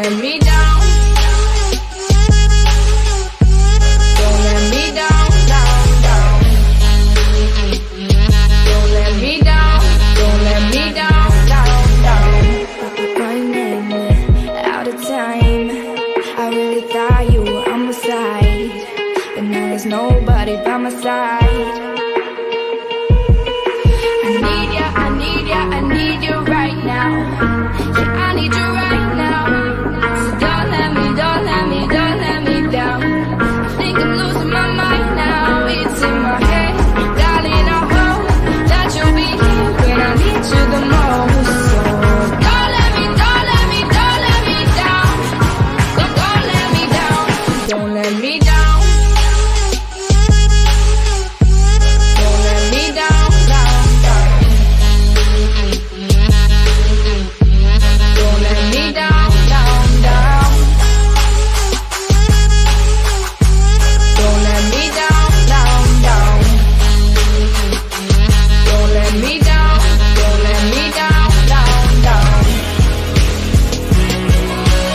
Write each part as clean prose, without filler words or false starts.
let me down. Don't let me down, down, down. Don't let me down. Don't let me down, down, down. Running out of time. I really thought you were on my side, but now there's nobody by my side. I need ya, I need ya, I need you right now. Yeah, I need you right now. So don't let me, don't let me, don't let me down. I think I'm losing my mind now. It's in my head, darling, I hope that you'll be here when I need you the most. So don't let me, don't let me, don't let me down. Don't let me down. Don't let me down. Don't let me down, down, down. Don't let me down, down, down. Don't let me down, down, down. Don't let me down, don't let me down, down, down.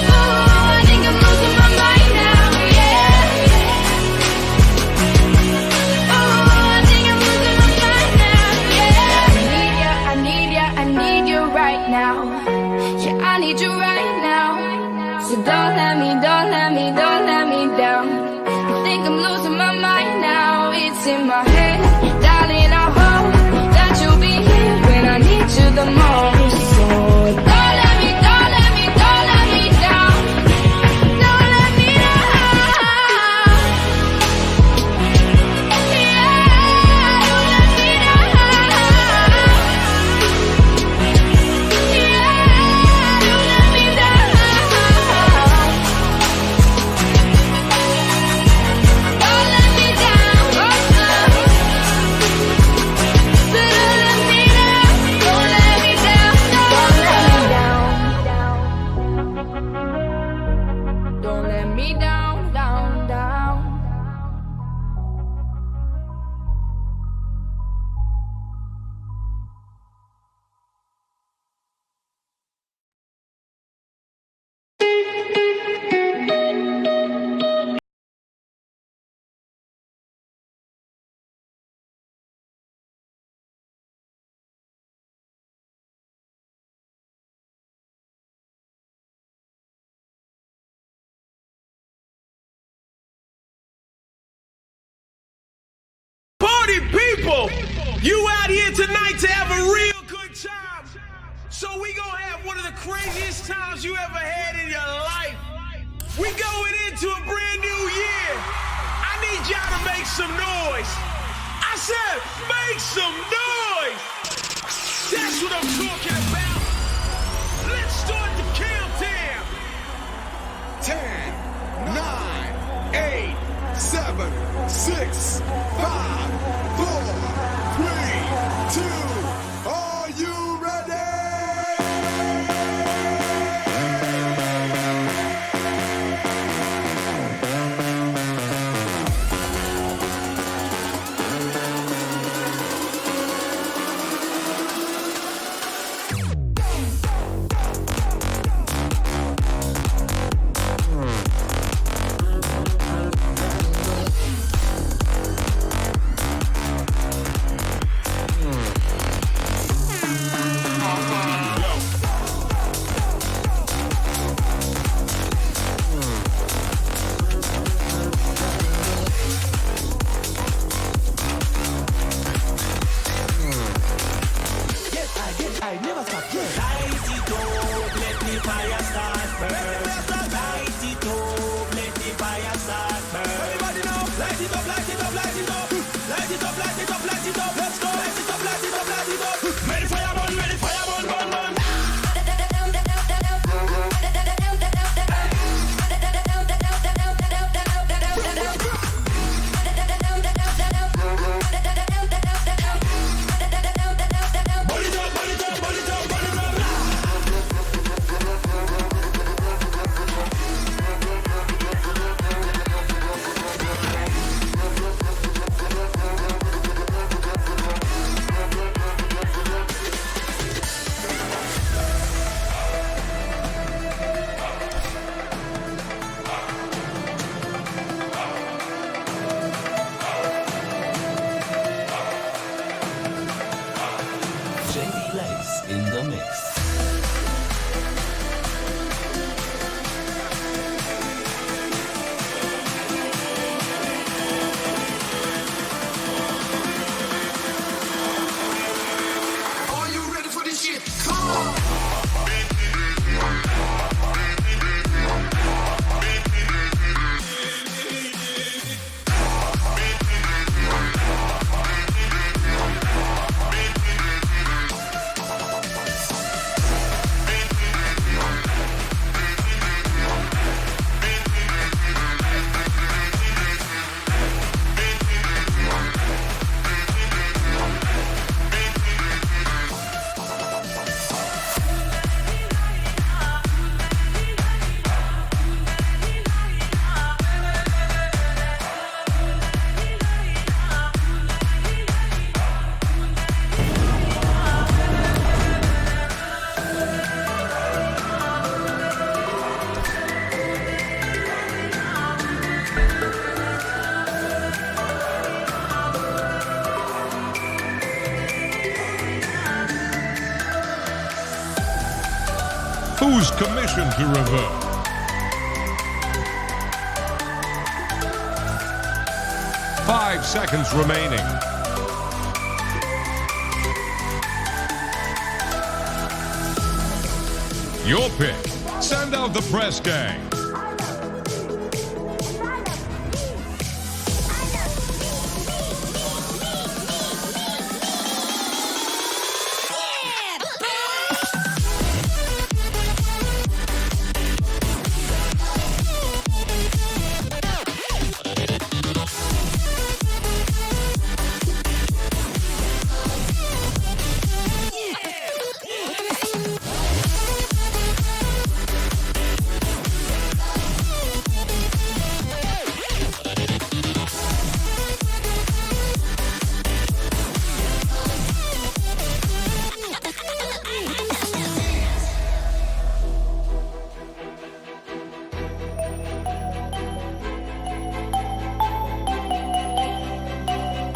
Oh, I think I'm losing my mind now, yeah. Oh, I think I'm losing my mind now, yeah. I need ya, I need you right now. Yeah, I need you right now. So don't let me, don't let me, don't let me down. I think I'm losing my mind now. It's in my head, darling, I hope that you'll be here when I need you the most. So don't let me, don't let me, don't let me down. Don't let me down. Yeah, don't let me down. Yeah, don't let me down. Don't let me down. Don't let me down. Don't let me down. Don't let me down, down, down. Party people, you out here tonight to have a real good time. So we gonna have one of the craziest times you ever had in your life. We going into a brand new year. I need y'all to make some noise. I said, make some noise. That's what I'm talking about. Let's start the countdown. 10, 9, 8, 7, 6, 5, 4, 3, 2. Are you ready? commissioned to revert. Five seconds remaining. Your pick. Send out the press gang.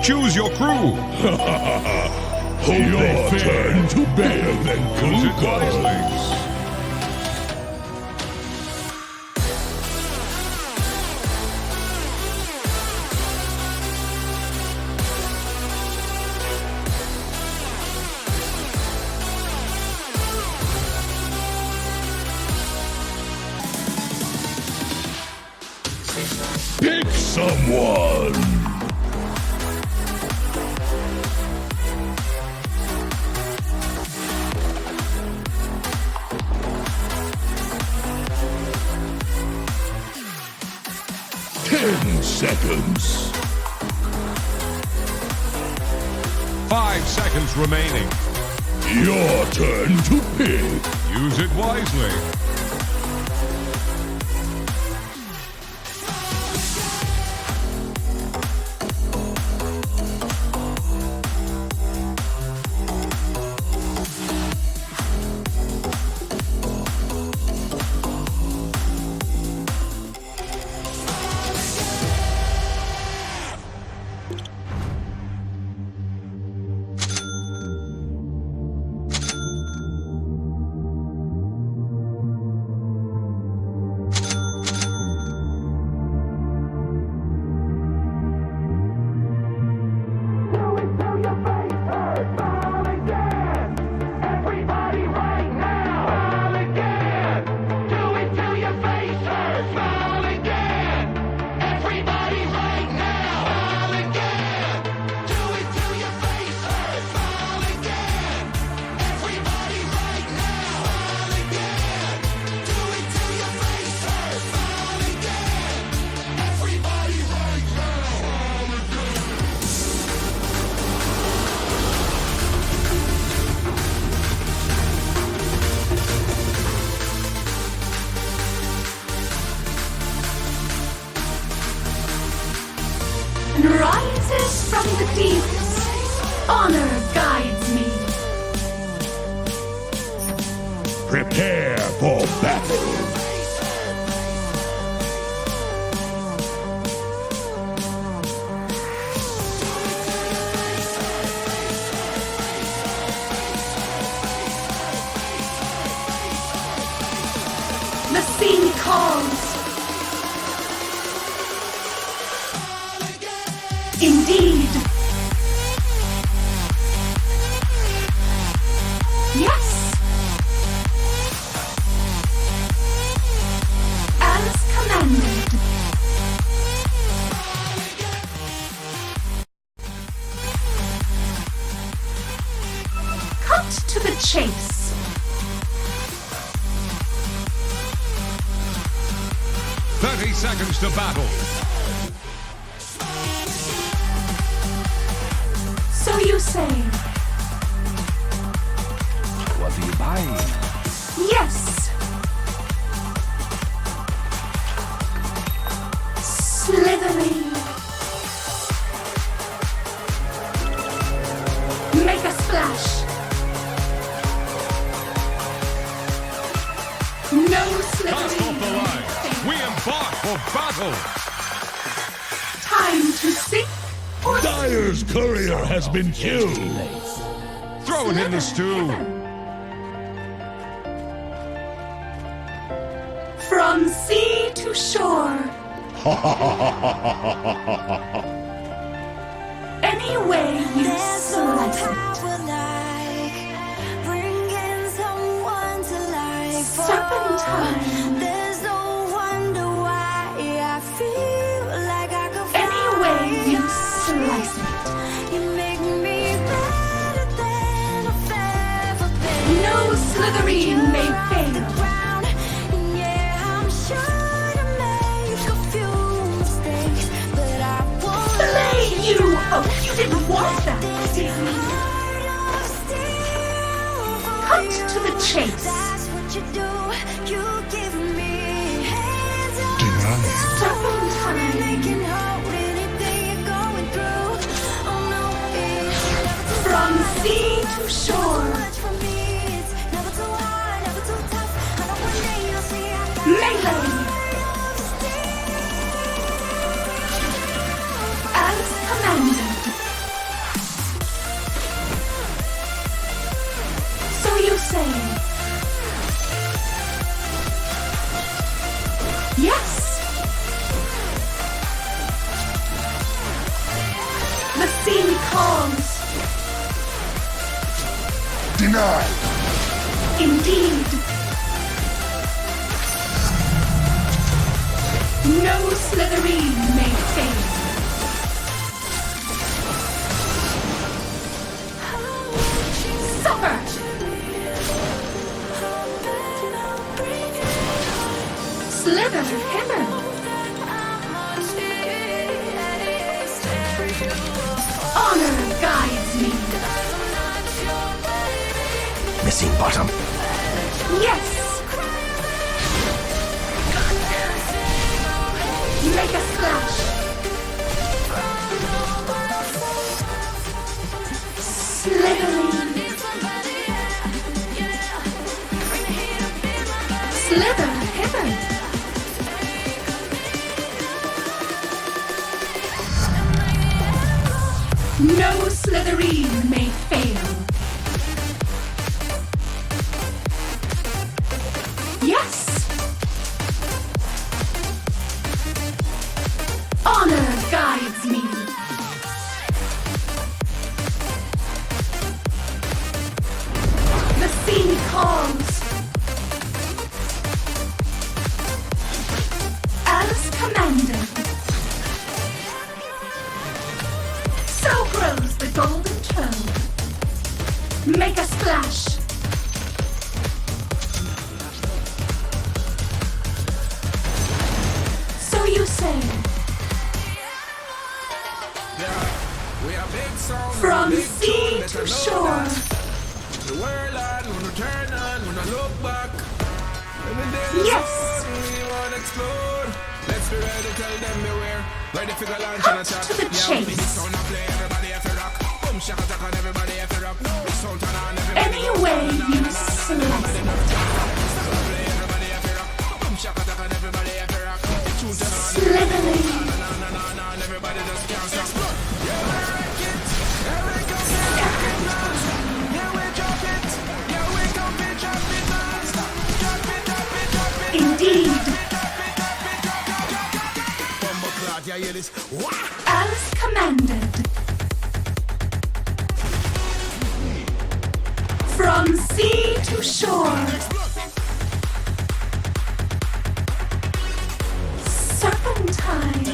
Choose your crew. Your turn to better than Use it Kuka. wisely. Pick someone. Seconds. 5 seconds remaining. Your turn to pick. Use it wisely. Rises from the deeps, honor guides me. Prepare for battle. The scene calls. Indeed. Yes. As commanded. Cut to the chase. Seconds to battle. So you say. What are you buying? Yes. Slithering. Make a splash. No slithering. Cast off the line. We embark for battle. Time to sink or Dyer's courier has been killed. Throw it in the stew. From sea to shore. Any way you slice it. Serpentine. There's no wonder why I feel like I could fly. Any way you slice it. You make me better than I've ever been. No Slytherin may fail. Yeah, I'm sure to make a few mistakes, but I won't. Slay you! Oh, you didn't want that, did you? Cut to the chase. That's what you do. You give me hands up. Serpentine. They can hold anything you're going through. Oh no, it's never too From hard. sea to Too shore. much for me. It's never too hard, never too tough. I know one day you'll see I got Melee. As commanded. So you say. Yes. The sea calls. Denied. Indeed. No Slytherin may fail. Suffer. Slither hither. Honor guides me. Missing bottom. Yes. Make a splash. Slithering. Slither hither. No Slytherin may fail. Yes. Honor guides me. The sea calls. As commanded. So grows the golden toad. Make a splash. So you say. From sea to shore. The world on, wanna turn on, wanna look back. Yes. We wanna explode. Let's be ready, tell them beware. Ready for the launch Cut and attack. to the chase. This sound I play, everybody have to rock. Boom, shaka attack on everybody have to rock. This sound turn on, everybody Any go. way you slice it. Everybody have to rock. Boom, shaka attack on everybody have to rock. The tune turn on, Slithering. and everybody just can't stop. Yeah, we wreck it. Yeah, we come in, drop it, man. Yeah, we drop it. Yeah, we come in, drop it, man. Stop. Drop it, drop it, drop it. Indeed. Bumbo clot, yeah, hear this? Wah! As commanded. From sea to shore. Serpentine.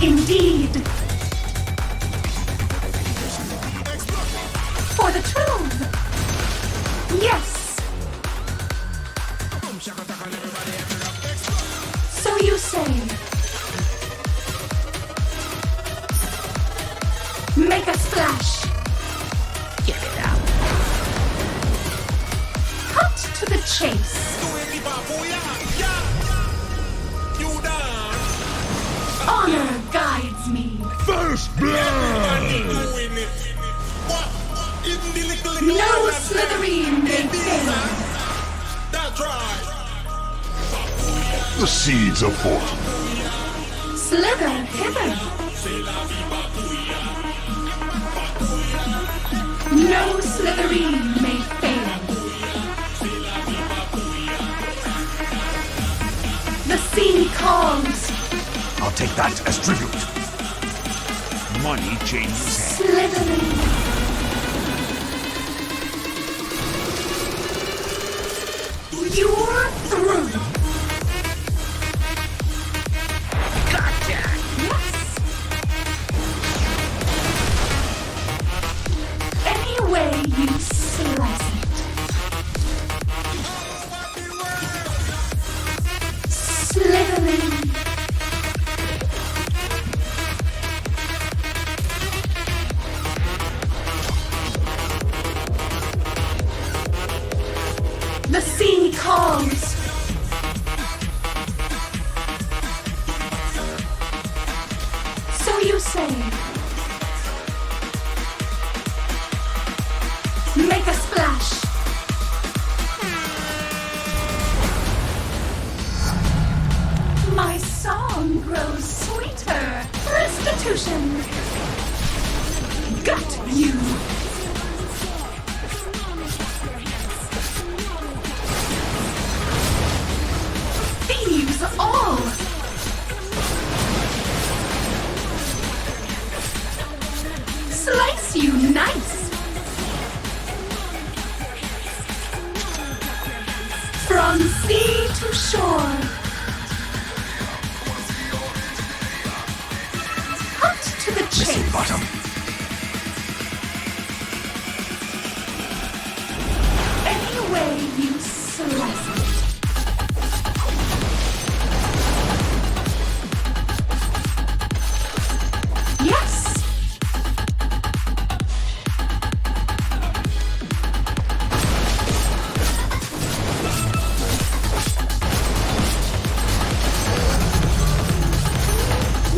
Indeed. For the truth. Yes. So you say. Make a splash. Get it out. Cut to the chase. Honor guides me. First blood! No Slytherin may fail. That's right. The seeds of fortune. Slither hither. No Slytherin may fail. Take that as tribute. Money changes hands. Slithering. You're through. Gotcha! Yes. Any way you slice it. Slithering. The sea calls. So you say. Make a splash. My song grows sweeter. Restitution. Got you. Thieves all. Slice you nice. From sea to shore. Cut to the Missing chase. bottom. Any way you slice it. Yes.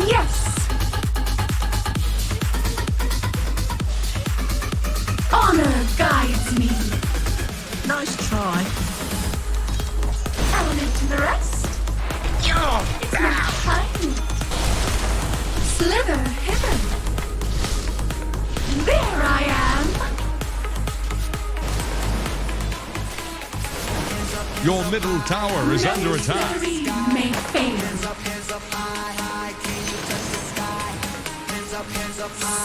Yes. Honor guides me. Nice try. Element to the rest. It's not time. Slither hither. There I am. Your middle tower is under attack. Slither may fail.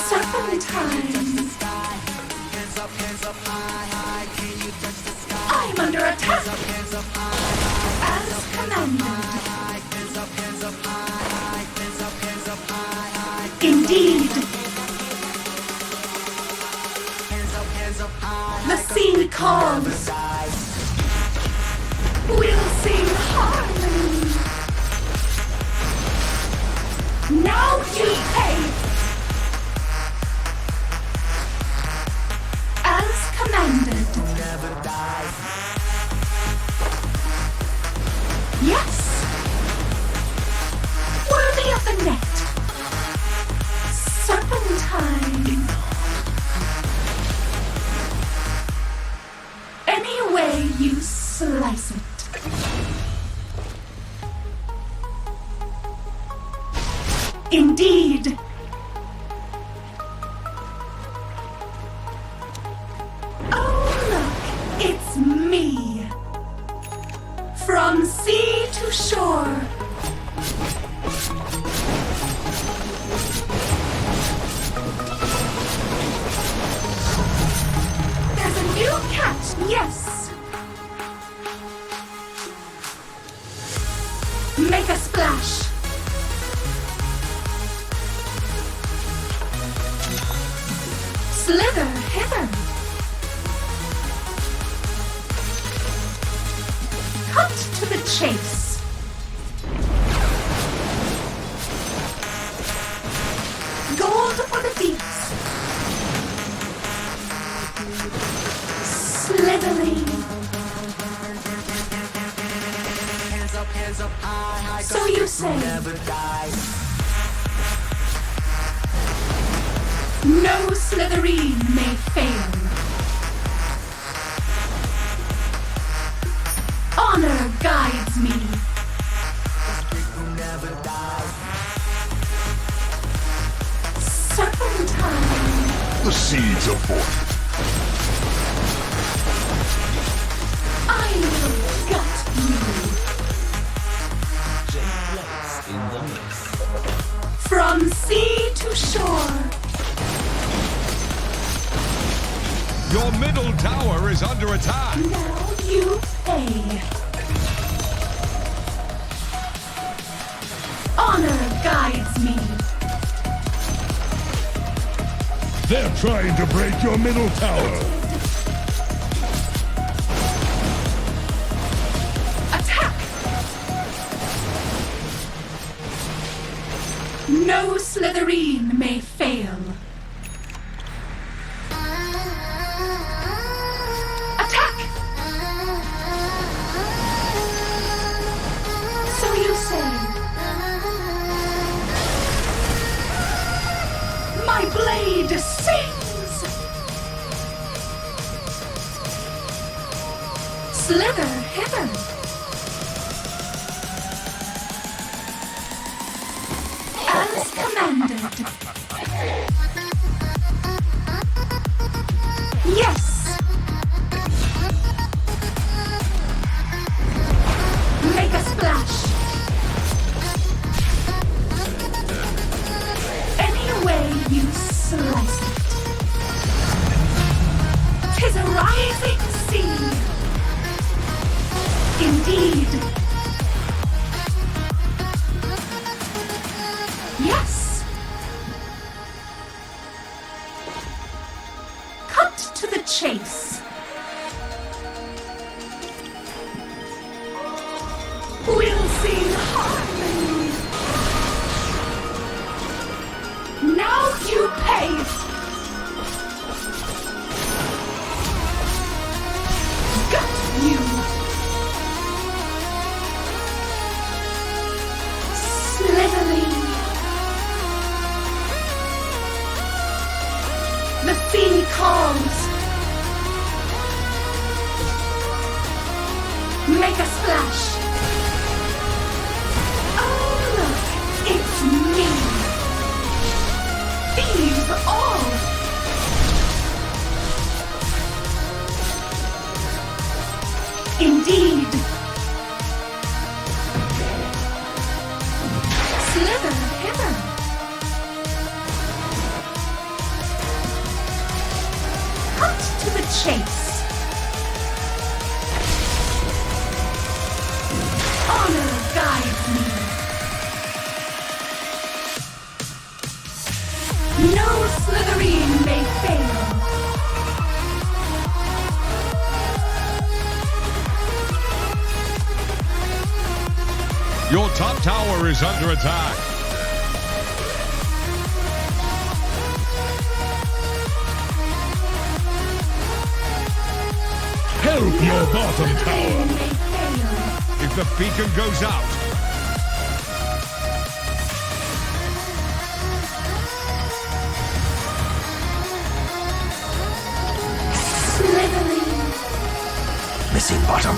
Serpentine. I'm under attack. As commanded. Indeed. The sea calls. We'll sing harmony. Now you pay. As commanded. Yes. Worthy of the net. Serpentine. Any way you slice it. Indeed. Oh, look, it's me. From sea to shore. There's a new catch, yes. Make a splash. Slither hither. Cut to the chase. Gold for the deeps. Slithering. So you say. No Slytherin may fail. Honor guides me. Serpentine. The seeds of fortune. I will gut you. In the mix. is under attack. Now you pay. Honor guides me. They're trying to break your middle tower. Attack! No Slytherin may fail. Attack! So you say. My blade sings! Slither hither! As commanded. Yes! Make a splash! Any way you slice it. 'Tis a rising sea. Indeed. Yes. Cut to the chase. We'll sing harmony. Now you pay! Got you! Slithering! The sea calls! Make a splash! Oh look, it's me! Thieves all! Indeed! Slither hither! Cut to the chase! Honor guides me! No Slytherin may fail. Your top tower is under attack. Help your bottom Slytherin tower. may fail. If the beacon goes out, Slytherin. Missing bottom.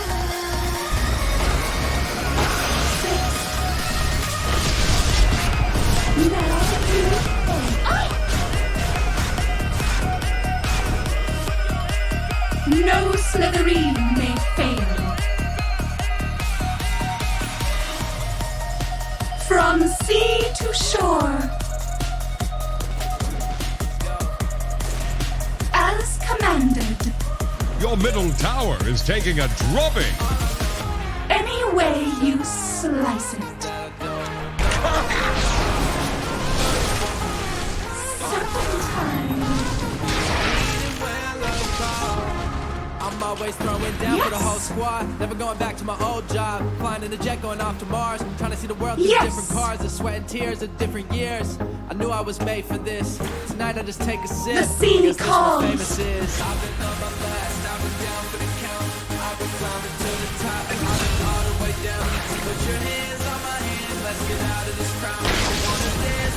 No Slytherin may fail. From sea to shore. As commanded. your middle tower is taking a drubbing. Any way you slice it. I'm always throwing down for the whole squad. Never going back to my old job. Flying in the jet, going off to Mars. Trying to see the world through different cars. The sweat and tears of different years. I knew I was made for this. Tonight I just take a sip. The sea Guess that's what calls. famous is. I've been on my last. I've been down for the count. I've been climbing to the top. I've been all the way down. Put your hands on my hand. Let's get out of this crowd.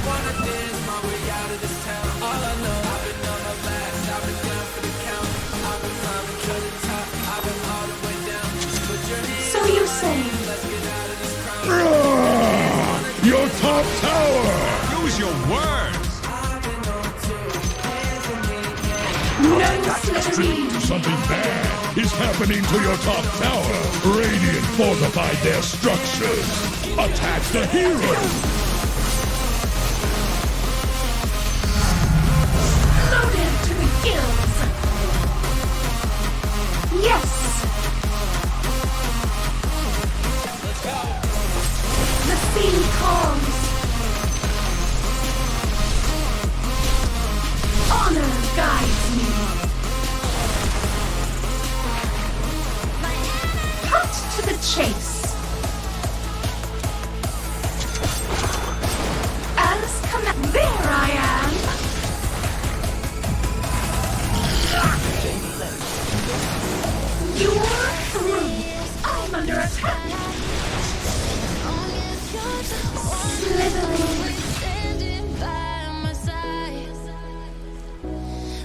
Wanna dance my way out of this town. All I know, I've been on my last. I've been down for the count. I've been climbing to the top. I've been all the way down. Put your hands So you say. Let's get out of this crowd. Your top tower! Use your words. No Slytherin. Something bad is happening to your top tower. Radiant fortified their structures. Attack the hero! Loaded to the gills. chase. As command. There I am. You're through. I'm under attack. Slithering.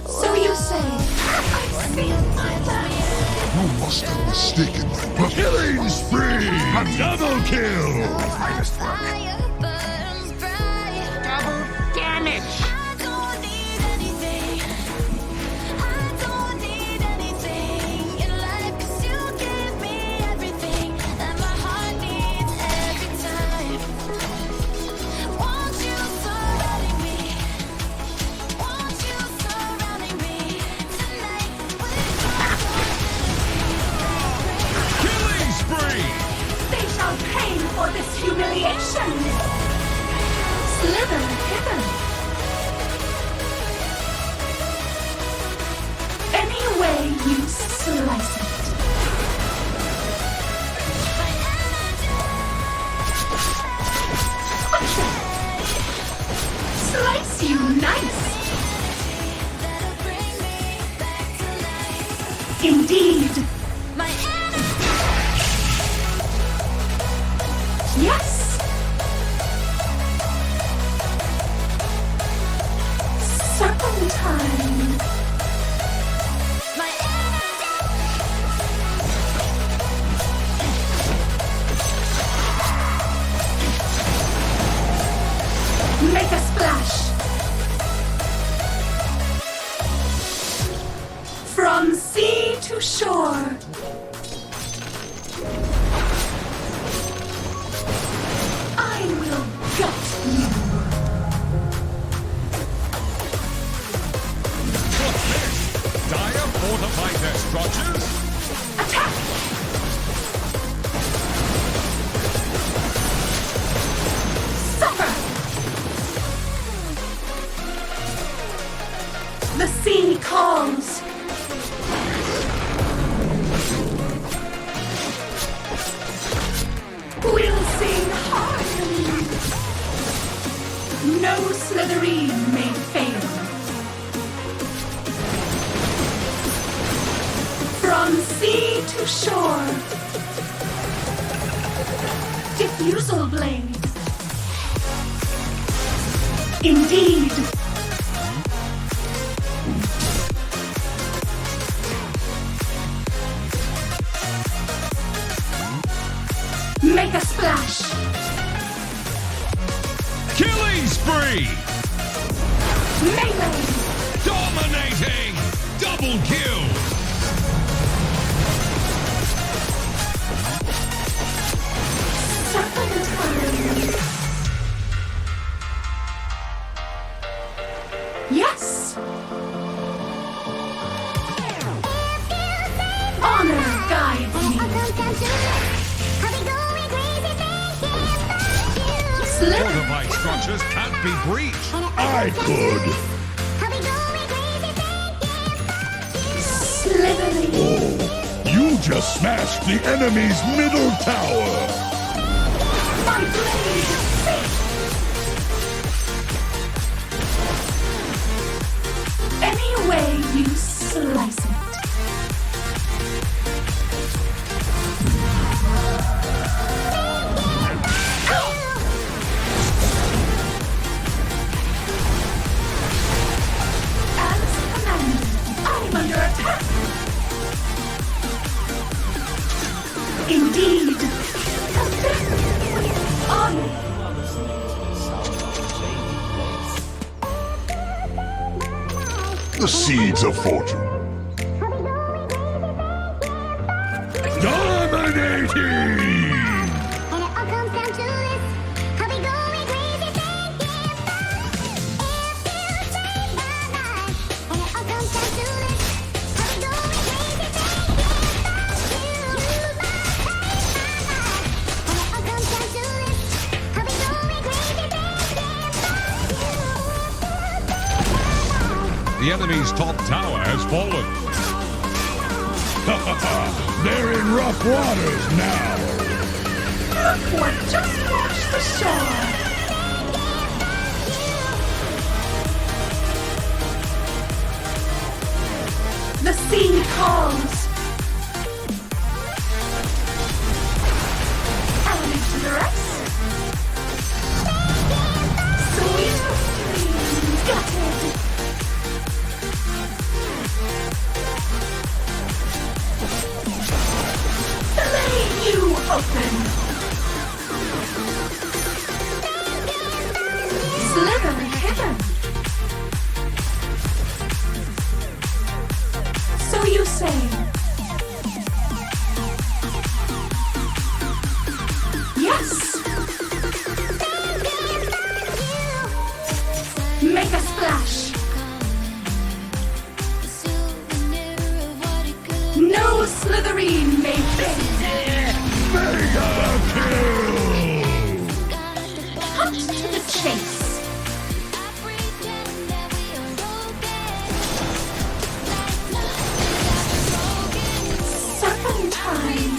So you say, I see my best. You must have mistaken my killing spree! A double kill! Finest work. Double damage. They shall pay for this humiliation. Slither hither. Any way you slice it. Slice you nice. Indeed. Yes! Serpentine! Make a splash! From sea to shore! I will gut you! Dire fortify their structures. Attack! Suffer! The sea calls! We'll sing harmony! No Slytherin may fail! From sea to shore! Diffusal blade! Indeed! Make a splash! Killing spree. Melee! Dominating. Double kill. Serpentine! Yes! Honor guides me! Slither! Fortified structures can't be breached. I could! Slithering! Oh, you just smashed the enemy's middle tower! My blade is safe! Any way you slice it. As commanded, I'm under attack! Indeed! Honor! The seeds of fortune. Dominating! The enemy's top tower has fallen. They're in rough waters now. Look what just washed the shore. The sea calls. Elements to the rest. Sweet dreams gutted. Fillet you open. Sliver hidden. So you say. Yes. Make a splash. No Slytherin may fail. Mega kill! Cut to the chase. Serpentine.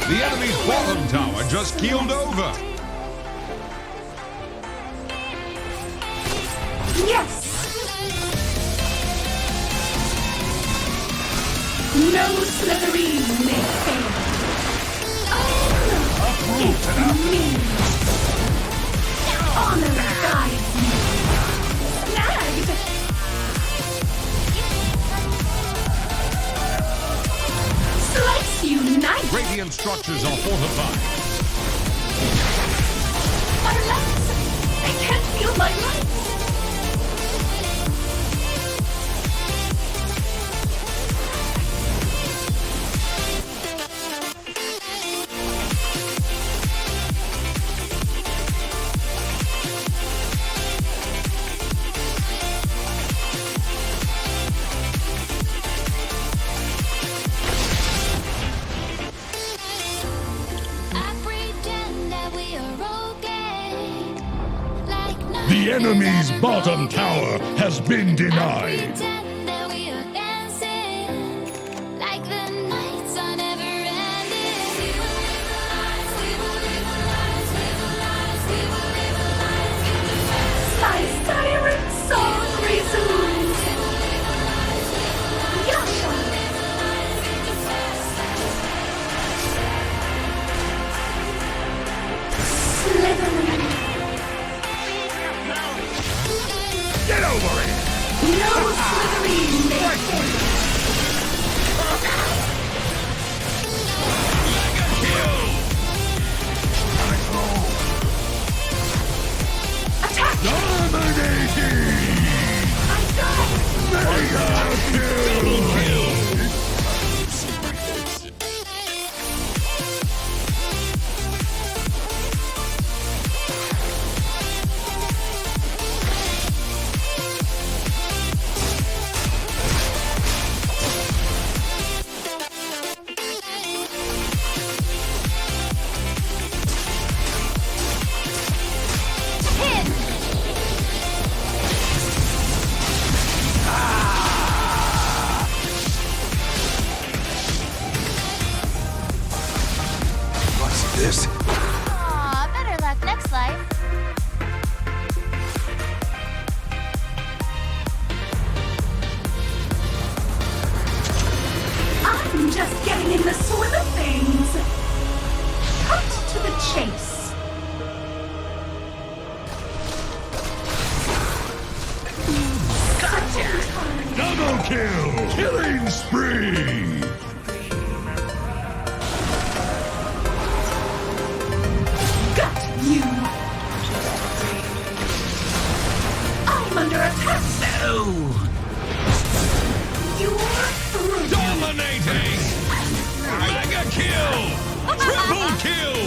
The enemy's bottom tower just keeled over. Yes. No Slytherin may fail. Me. Honor guides me. Snagged. Slice you nice. Radiant structures are fortified. My legs. I can't feel my legs. The enemy's bottom tower has been denied. My siren song resumes. Yasha. Slytherin. Get over it! No Slytherin may fail. Attack! Dominating! I got it! Mega kill! What's this? Aw, better luck next life. I'm just getting in the swing of things. Cut to the chase. Gotcha! Double kill! Killing spree! Got you! I'm under attack! No! You're through! Dominating! Mega kill! Triple kill!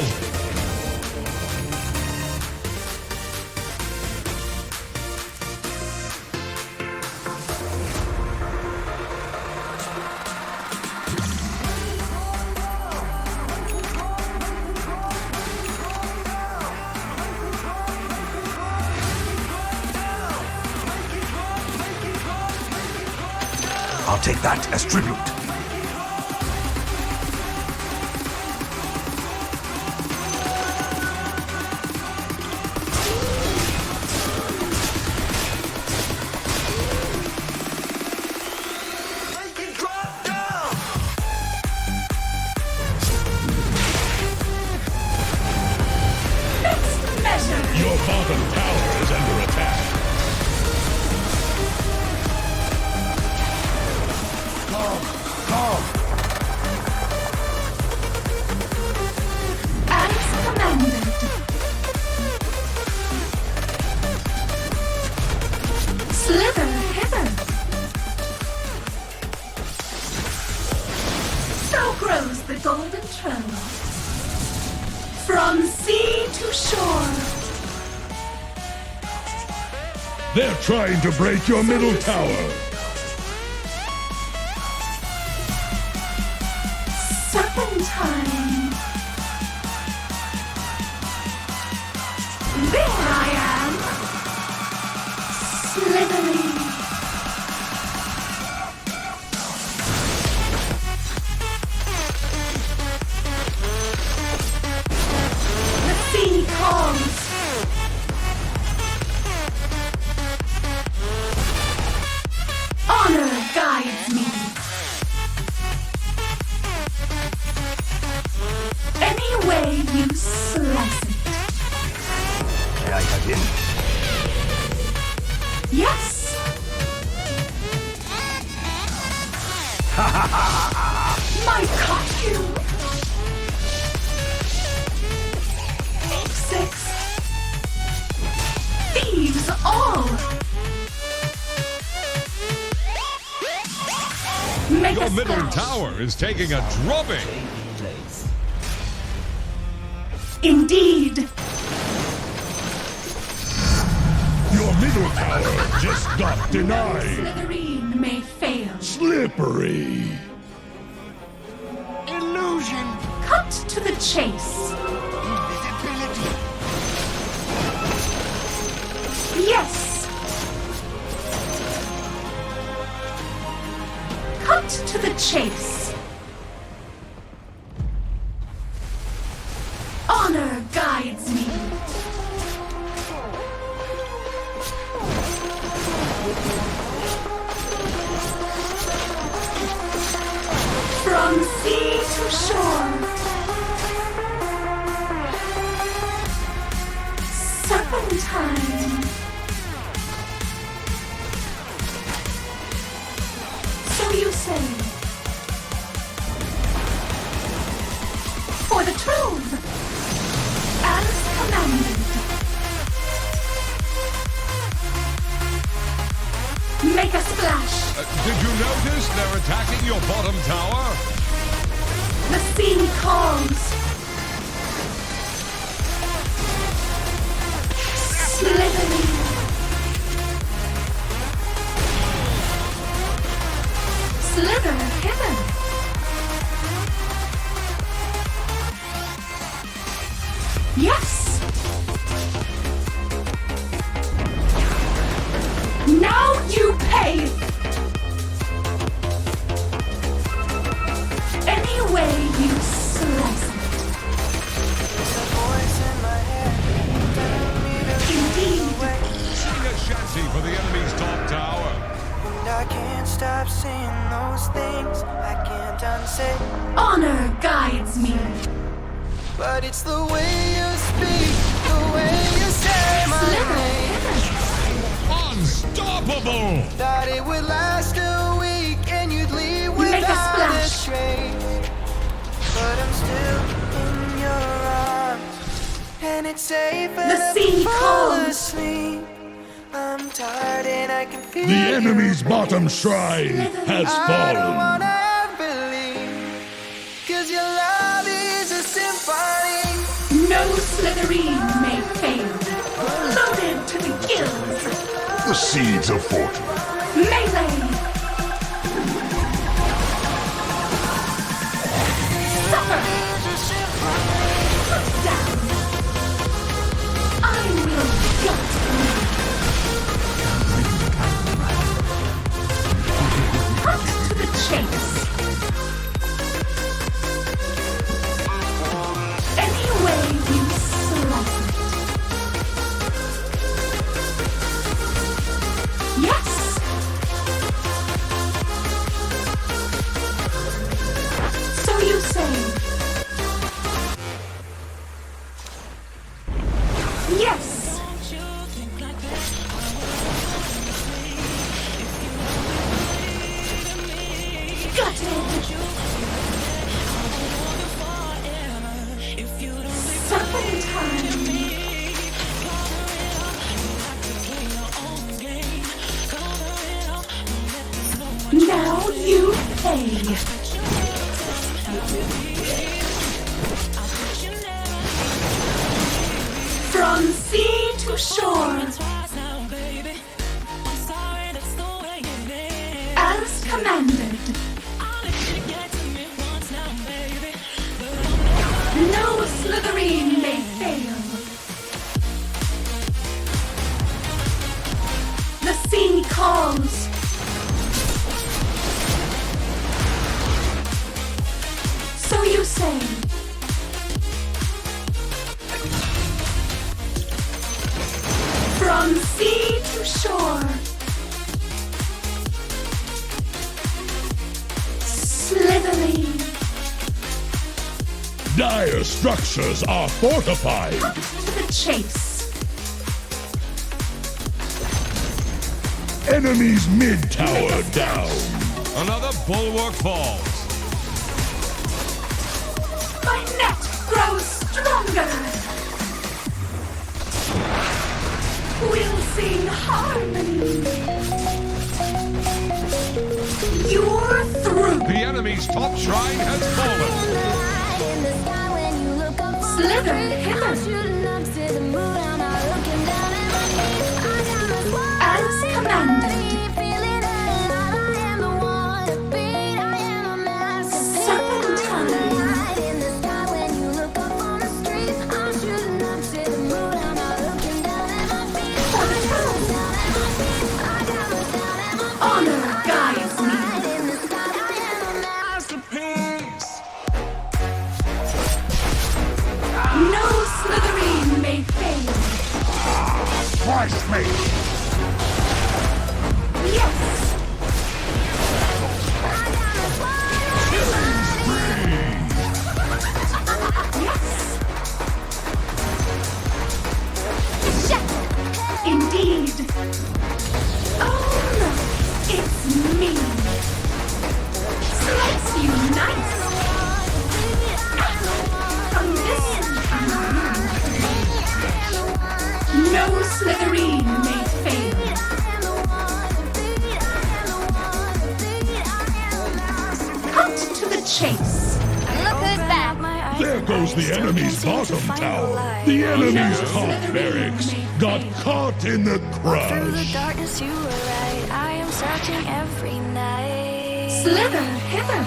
I'll take that as tribute. Your bottom tower is under attack. As commanded. Slither hither. So grows the golden trail. From sea to shore. They're trying to break your middle tower. Serpentine. There I am. Slithering. The sea calls. Honor guides me. Any way you slice it. May I cut in? Yes. My costume. Six. Thieves all. Make Your a middle splash. tower is taking a drubbing. Indeed. Your middle tower just got denied. Slytherin may fail. Slippery. Illusion. Cut to the chase. Invisibility. Yes. Cut to the chase. Honor guides me. From sea to shore. Serpentine. So you say. For the trove. As commanded. Make a splash. Did you notice they're attacking your bottom tower? The sea calls. Slithering. Slither hither. Yes. Now you pay. Any way you slice it. Indeed. Sing a shanty for the enemy's top tower. And I can't stop saying those things I can't unsay. Honor guides me. But it's the way you speak, the way you say my Slither name. hither. Unstoppable! Thought it would last a week and you'd leave Make a without a splash. trace. But I'm still in your arms, and it's safer The to sea fall calls. asleep. I'm tired and I can feel The enemy's your bottom face. shrine has I don't fallen. wanna believe, 'cause your love is a symphony. No Slytherin may fail. Loaded to the gills. The seeds of fortune. Melee. Suffer. Put down. I will gut you. Cut chase. Any way you slice it. Yes. So you say. Yes. Got it. Serpentine. Now you pay. From sea to shore. As commanded. No Slytherin may fail. The sea calls. So you say. From sea to shore. Slytherin. Dire structures are fortified. Cut to the chase. Enemy's mid tower down. Another bulwark falls. My net grows stronger. We'll sing harmony. You're through. The enemy's top shrine has fallen. Slither hither. As commanded. Honor guides me. No Slytherin may fail. Twice me. Yes. Yes. Indeed. Oh no, it's me. Slice you nice. From this no Slytherin may fail. Cut to the chase. Look who's back. There goes the enemy's bottom tower. The enemy's top barracks got caught in the Through the crush. darkness you were right. I am searching every night. Slither hither.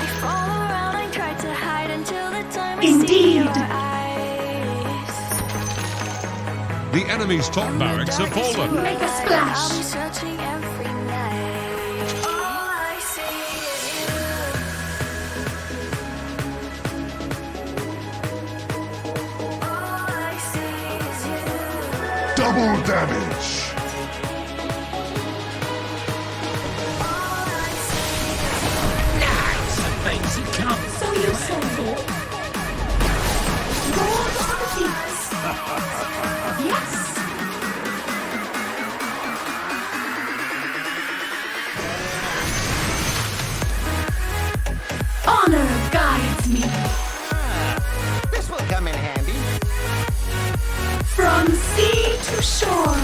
I fall around, I try to hide until the time I see Indeed. your eyes. The enemy's top barracks have fallen. Make a I'll be splash. searching every night. All I see is you. All I see is you. Double damage. All I see is you. So you say. Gold on the beats. Yes. Honor guides me. This will come in handy. From sea to shore.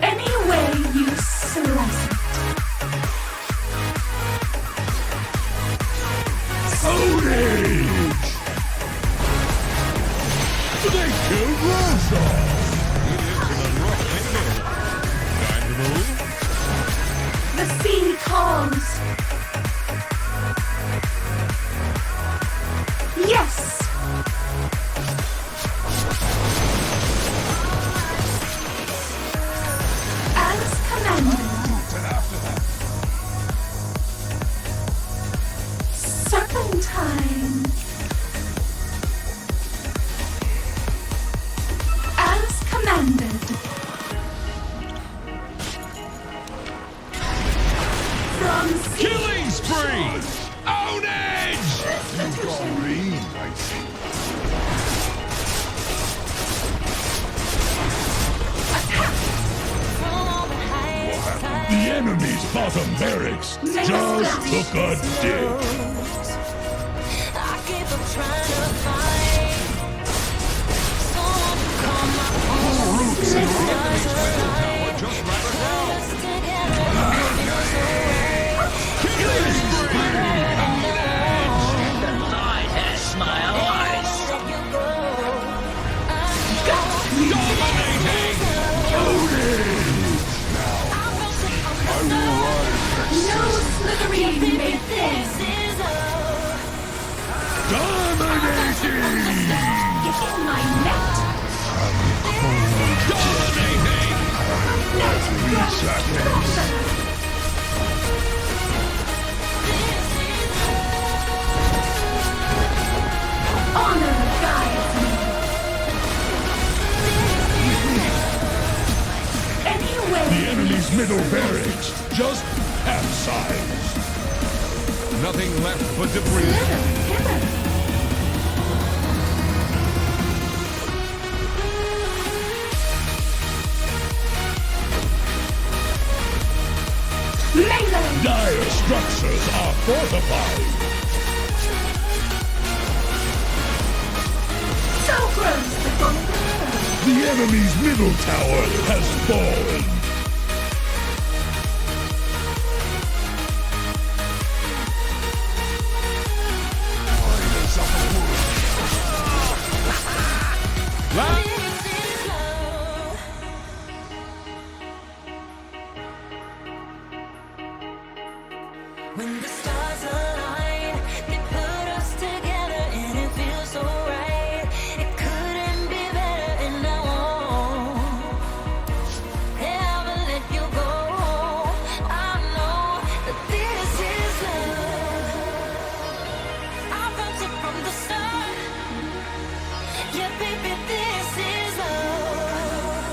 Any way you slice it. Outrage! They killed Ryzen. Time to move. The sea calls. Yes. enemy's bottom barracks just took a dip. I keep on trying to find someone to call my own. Roots and Rodney's middle tower just ran aground. Us together, it feels so right. Killing spree! The light has my eyes. Let you go. I Dominating! No slithering made this. is love. Dominating! Get in my net. Dominating! Honor guides me. Anyway. The enemy's middle barracks just capsized. Nothing left but debris. Melee. Dire structures are fortified. So gross. The enemy's middle tower has fallen. This is love. When the stars align, they put us together and it feels so right. It couldn't be better and I won't ever let you go. I know that this is love. I felt it from the start. Yeah, baby, this is love.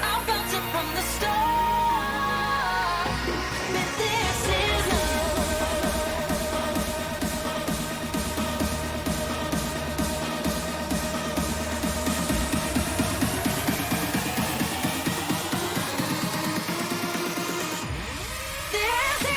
I felt it from the start. But this is love. This is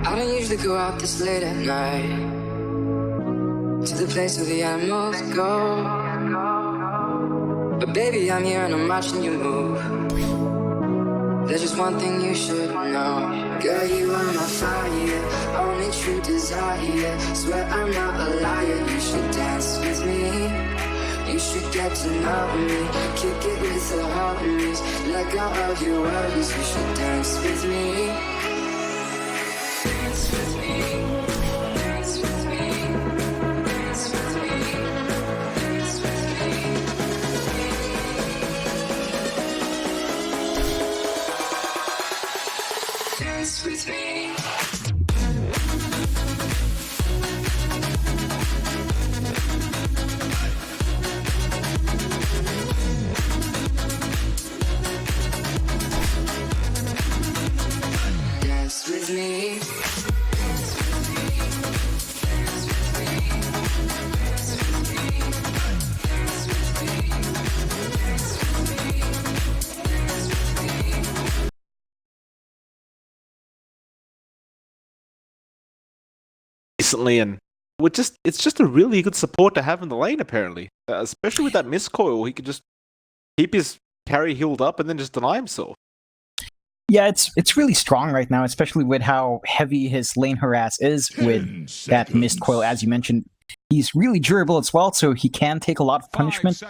I don't usually go out this late at night to the place where the animals go. But baby, I'm here and I'm watching you move. There's just one thing you should know. Girl, you are my fire, only true desire. Swear I'm not a liar, you should dance with me. You should get to know me, kick it with the homies. Let go of your worries, you should dance with me. Dance with me, dance with me, dance with me, dance with me. Dance with me. Dance with me. Recently, and it's just a really good support to have in the lane apparently, especially with that miscoil. He could just keep his carry healed up and then just deny himself. Yeah, it's really strong right now, especially with how heavy his lane harass is with that mist coil. As you mentioned, he's really durable as well, so he can take a lot of punishment.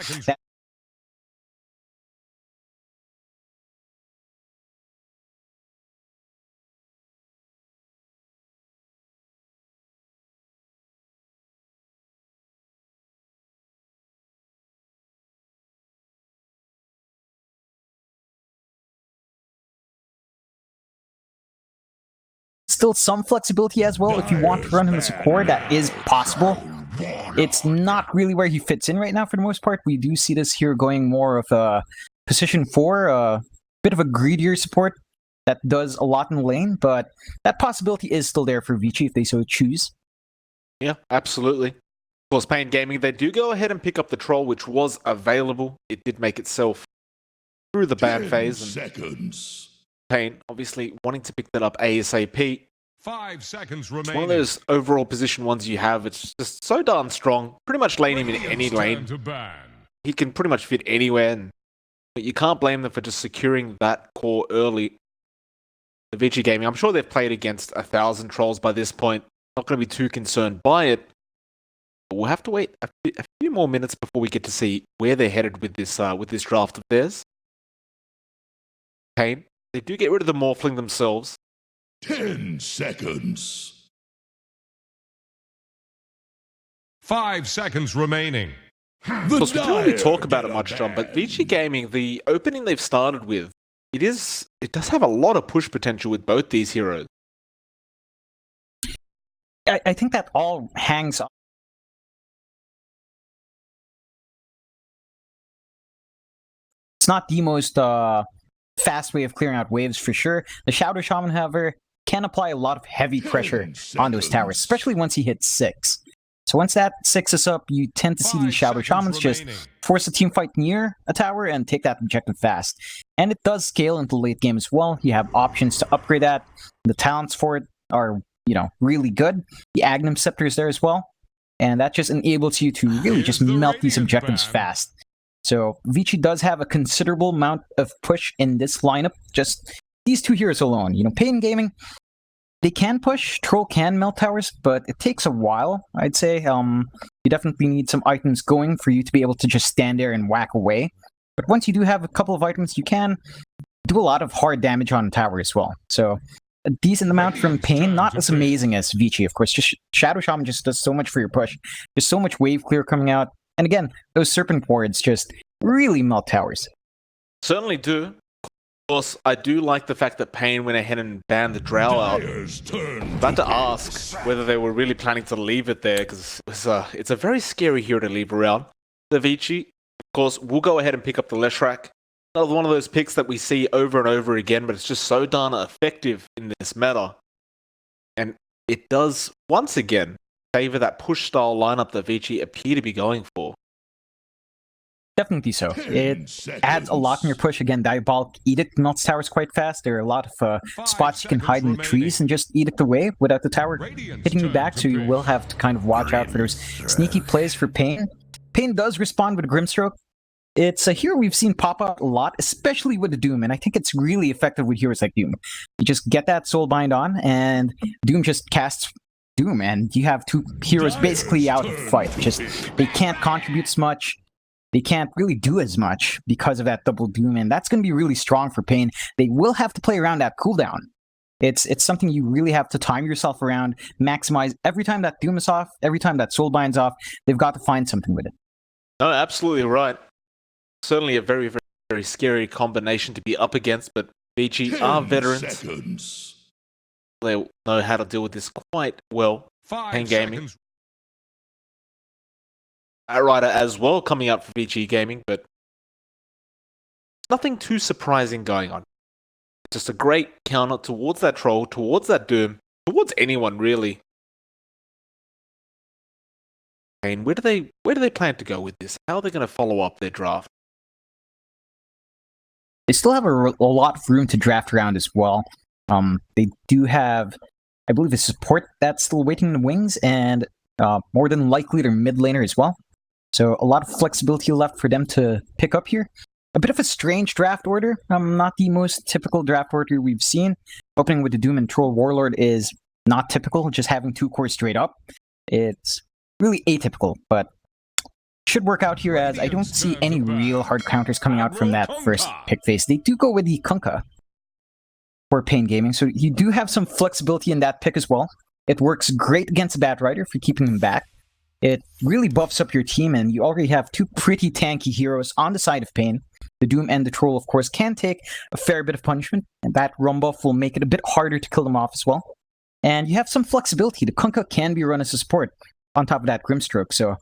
still some flexibility as well. If you want to run him as a core, that is possible. It's not really where he fits in right now for the most part. We do see this here going more of a position 4, a bit of a greedier support that does a lot in the lane, but that possibility is still there for Vici if they so choose. Yeah, absolutely. Of course, paiN Gaming, they do go ahead and pick up the troll, which was available. It did make itself through the ban phase. And seconds. paiN, obviously, wanting to pick that up ASAP. 5 seconds remaining. It's one of those overall position ones you have. It's just so darn strong. Pretty much lane him in any lane. He can pretty much fit anywhere. But you can't blame them for just securing that core early. The Vici Gaming, I'm sure they've played against 1,000 trolls by this point. Not going to be too concerned by it. But we'll have to wait a few more minutes before we get to see where they're headed with this draft of theirs. paiN, they do get rid of the Morphling themselves. 10 seconds. 5 seconds remaining. Of course, we don't really talk about it much, John, but Vici Gaming, the opening they've started with, it does have a lot of push potential with both these heroes. I think that all hangs on. It's not the most fast way of clearing out waves for sure. The Shadow Shaman, however, can apply a lot of heavy pressure on those towers, especially once he hits 6. So once that 6 is up, you tend to see these Shadow Shamans just force a team fight near a tower and take that objective fast. And it does scale into late game as well. You have options to upgrade that. The talents for it are, really good. The Agnum Scepter is there as well. And that just enables you to really just melt these objectives fast. So Vici does have a considerable amount of push in this lineup. Just these two heroes alone. paiN Gaming, they can push, Troll can melt towers, but it takes a while, I'd say. You definitely need some items going for you to be able to just stand there and whack away. But once you do have a couple of items, you can do a lot of hard damage on the tower as well. So a decent amount from paiN, not as amazing as Vici, of course. Just Shadow Shaman just does so much for your push. There's so much wave clear coming out. And again, those Serpent Wards just really melt towers. Certainly do. Of course, I do like the fact that paiN went ahead and banned the Drow out. About to ask whether they were really planning to leave it there, because it's a very scary hero to leave around. The Vici, of course, will go ahead and pick up the Leshrac. Another one of those picks that we see over and over again, but it's just so darn effective in this meta. And it does, once again, favor that push-style lineup that Vici appear to be going for. Definitely so. It adds a lot in your push. Again, Diabolic Edict melts towers quite fast. There are a lot of spots you can hide in the trees and just edict away without the tower hitting you back, so you will have to kind of watch out for those sneaky plays for paiN. paiN does respond with Grimstroke. It's a hero we've seen pop out a lot, especially with the Doom, and I think it's really effective with heroes like Doom. You just get that Soulbind on, and Doom just casts Doom, and you have two heroes basically out of the fight. They can't contribute as much. They can't really do as much because of that double Doom, and that's going to be really strong for paiN. They will have to play around that cooldown. It's something you really have to time yourself around, maximize every time that Doom is off, every time that Soulbind's off. They've got to find something with it. No, absolutely right. Certainly a very, very, very scary combination to be up against, but Vici are veterans. Seconds. They know how to deal with this quite well. paiN Gaming. Outrider as well coming up for Vici Gaming, but nothing too surprising going on. Just a great counter towards that Troll, towards that Doom, towards anyone really. And where do they plan to go with this? How are they going to follow up their draft? They still have a lot of room to draft around as well. They do have, I believe, a support that's still waiting in the wings, and more than likely their mid laner as well. So a lot of flexibility left for them to pick up here. A bit of a strange draft order. Not the most typical draft order we've seen. Opening with the Doom and Troll Warlord is not typical, just having two cores straight up. It's really atypical, but should work out here, as I don't see any real hard counters coming out from that first pick phase. They do go with the Kunkka for paiN Gaming, so you do have some flexibility in that pick as well. It works great against Batrider for keeping him back. It really buffs up your team, and you already have two pretty tanky heroes on the side of paiN. The Doom and the Troll, of course, can take a fair bit of punishment, and that rum buff will make it a bit harder to kill them off as well. And you have some flexibility. The Kunkka can be run as a support on top of that Grimstroke, so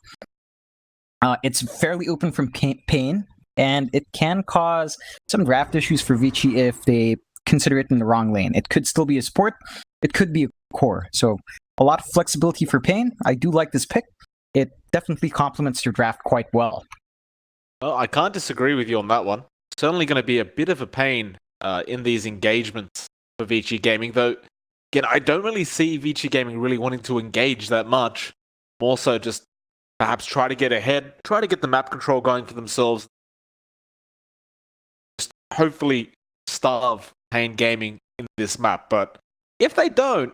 it's fairly open from paiN, and it can cause some draft issues for Vici if they consider it in the wrong lane. It could still be a support, it could be a core, so a lot of flexibility for paiN. I do like this pick. It definitely complements your draft quite well. Well, I can't disagree with you on that one. Certainly going to be a bit of a pain in these engagements for Vici Gaming, though, again, I don't really see Vici Gaming really wanting to engage that much. More so just perhaps try to get ahead, try to get the map control going for themselves. Just hopefully starve paiN Gaming in this map. But if they don't,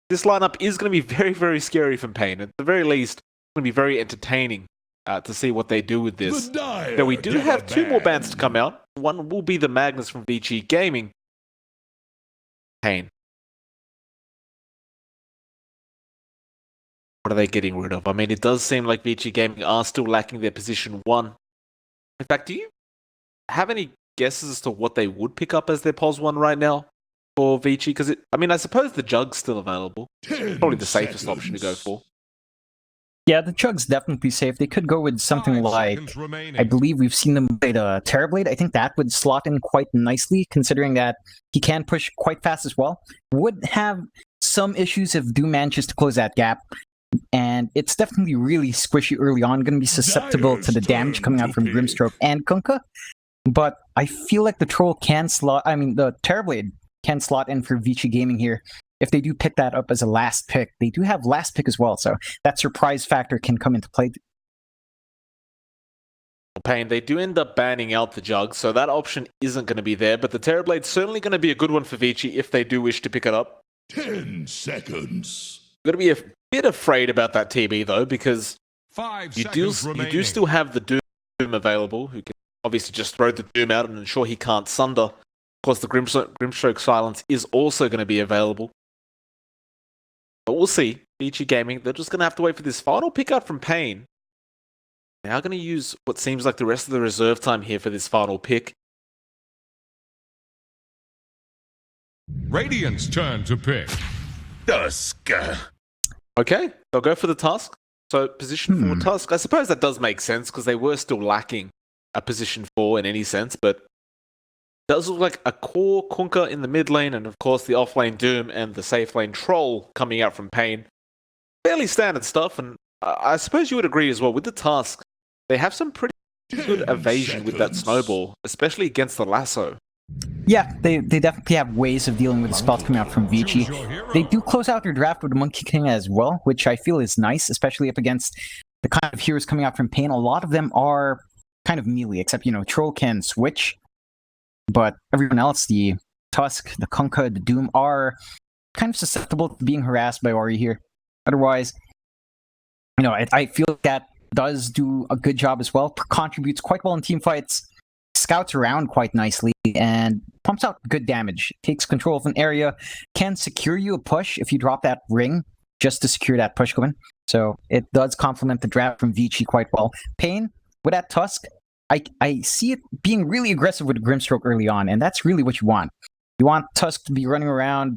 this lineup is going to be very, very scary from paiN. At the very least, it's going to be very entertaining to see what they do with this. Now, we do have 2 more bans to come out. One will be the Magnus from Vici Gaming. paiN. What are they getting rid of? I mean, it does seem like Vici Gaming are still lacking their position 1. In fact, do you have any guesses as to what they would pick up as their POS 1 right now for Vici? Because, I mean, I suppose the Jug's still available. Probably the safest option to go for. Yeah, the Jug's definitely safe. They could go with something like, I believe we've seen them play the Terrorblade. I think that would slot in quite nicely, considering that he can push quite fast as well. Would have some issues if Doom manages to close that gap. And it's definitely really squishy early on, going to be susceptible to the damage coming out from Grimstroke and Kunkka. But I feel like the Troll can slot, the Terrorblade can slot in for Vici Gaming here. If they do pick that up as a last pick, they do have last pick as well, so that surprise factor can come into play. paiN, they do end up banning out the Jug, so that option isn't going to be there, but the Terrorblade's certainly going to be a good one for Vici if they do wish to pick it up. 10 seconds. I'm going to be a bit afraid about that TB, though, because you do still have the Doom available, who can obviously just throw the Doom out and ensure he can't sunder. Of course, the Grimstroke Silence is also going to be available. But we'll see. Vici Gaming, they're just going to have to wait for this final pick out from paiN. They are going to use what seems like the rest of the reserve time here for this final pick. Radiant's turn to pick. Tusk. Okay, they'll go for the Tusk. So position 4 Tusk. I suppose that does make sense because they were still lacking a position 4 in any sense, but does look like a core Kunkka in the mid lane, and of course the off lane Doom and the safe lane Troll coming out from paiN. Fairly standard stuff, and I suppose you would agree as well with the Tusk. They have some pretty good evasion with that snowball, especially against the lasso. Yeah, they definitely have ways of dealing with the spells coming out from Vici. They do close out their draft with the Monkey King as well, which I feel is nice, especially up against the kind of heroes coming out from paiN. A lot of them are kind of melee, except, Troll can switch. But everyone else, the Tusk, the Kunkka, the Doom, are kind of susceptible to being harassed by Ori here. Otherwise, I feel that does do a good job as well. Contributes quite well in team fights, scouts around quite nicely, and pumps out good damage. Takes control of an area, can secure you a push if you drop that ring just to secure that push going. So it does complement the draft from Vici quite well. paiN, with that Tusk, I see it being really aggressive with Grimstroke early on, and that's really what you want. You want Tusk to be running around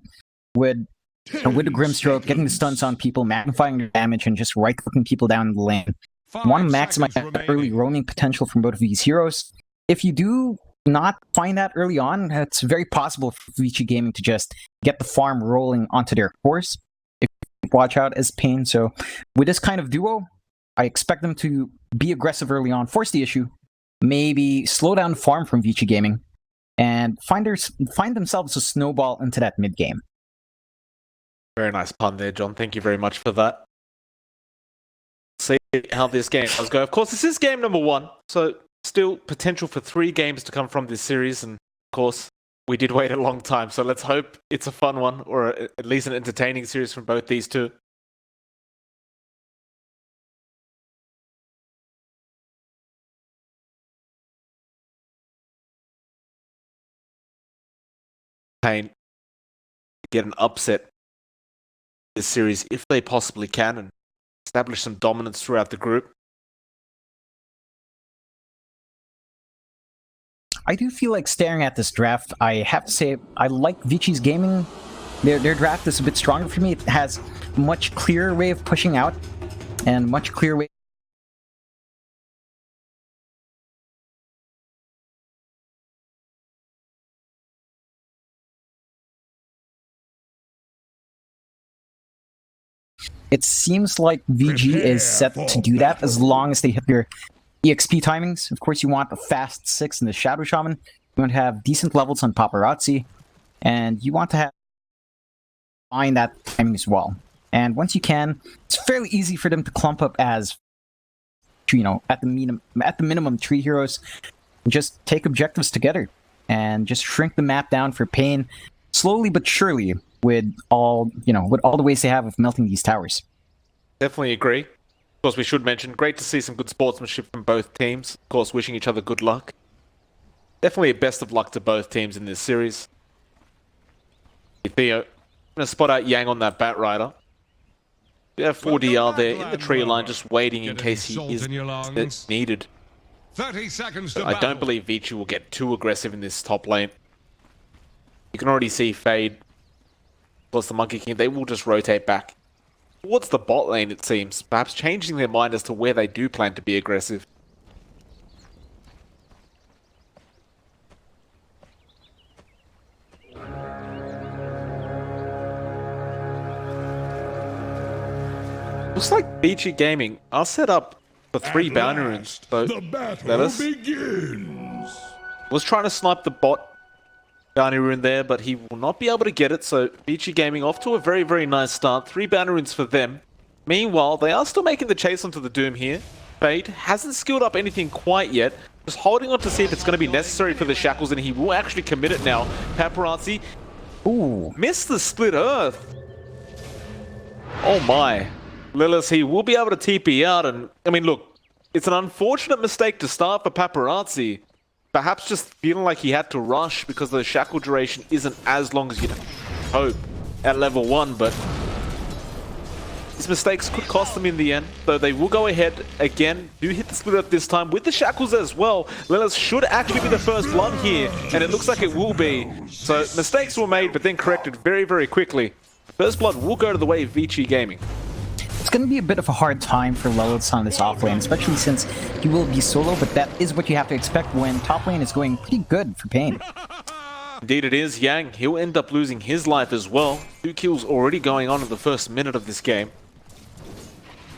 with the Grimstroke, getting the stuns on people, magnifying their damage, and just right-clicking people down in the lane. You want to maximize that early roaming potential from both of these heroes. If you do not find that early on, it's very possible for Vici Gaming to just get the farm rolling onto their course. If you watch out as paiN. So with this kind of duo, I expect them to be aggressive early on, force the issue, maybe slow down farm from Vici Gaming, and find themselves a snowball into that mid game. Very nice pun there, John. Thank you very much for that. See how this game does go. Of course, this is game number 1, so still potential for 3 games to come from this series, and of course, we did wait a long time, so let's hope it's a fun one, or at least an entertaining series from both these two. paiN get an upset this series if they possibly can and establish some dominance throughout the group. I do feel like staring at this draft, I have to say I like Vici's Gaming Their draft is a bit stronger for me. It has much clearer way of pushing out and much clearer way. It seems like VG is set to do that as long as they hit their EXP timings. Of course, you want a fast 6 in the Shadow Shaman. You want to have decent levels on Paparazzi. And you want to have find that timing as well. And once you can, it's fairly easy for them to clump up as, you know, at the minimum 3 heroes. Just take objectives together and just shrink the map down for paiN slowly but surely with all, you know, with all the ways they have of melting these towers. Definitely agree. Of course, we should mention, great to see some good sportsmanship from both teams. Of course, wishing each other good luck. Definitely a best of luck to both teams in this series. Theo, gonna spot out Yang on that Bat Rider. We have 4DR there in the tree line, just waiting in case he is needed. 30 seconds to I don't believe Vici will get too aggressive in this top lane. You can already see Fade, plus the Monkey King, they will just rotate back towards the bot lane, it seems, perhaps changing their mind as to where they do plan to be aggressive. Looks like Vici Gaming are set up for 3 bounty runes, so the battle begins. Was trying to snipe the bot bounty rune there, but he will not be able to get it, so Vici Gaming off to a very, very nice start. 3 bounty runes for them. Meanwhile, they are still making the chase onto the Doom here. Fade hasn't skilled up anything quite yet, just holding on to see if it's going to be necessary for the shackles, and he will actually commit it now. Paparazzi, ooh, missed the split earth. Oh my. Lilith, he will be able to TP out, and I mean, look, it's an unfortunate mistake to start for Paparazzi. Perhaps just feeling like he had to rush because the shackle duration isn't as long as you'd hope at level 1, but his mistakes could cost them in the end, though they will go ahead again, do hit the split up this time with the shackles as well. Lilith should actually be the first blood here, and it looks like it will be. So mistakes were made, but then corrected very, very quickly. First blood will go to the way of Vici Gaming. It's going to be a bit of a hard time for Lilith on this offlane, especially since he will be solo, but that is what you have to expect when top lane is going pretty good for paiN. Indeed it is. Yang, he'll end up losing his life as well. 2 kills already going on in the first minute of this game.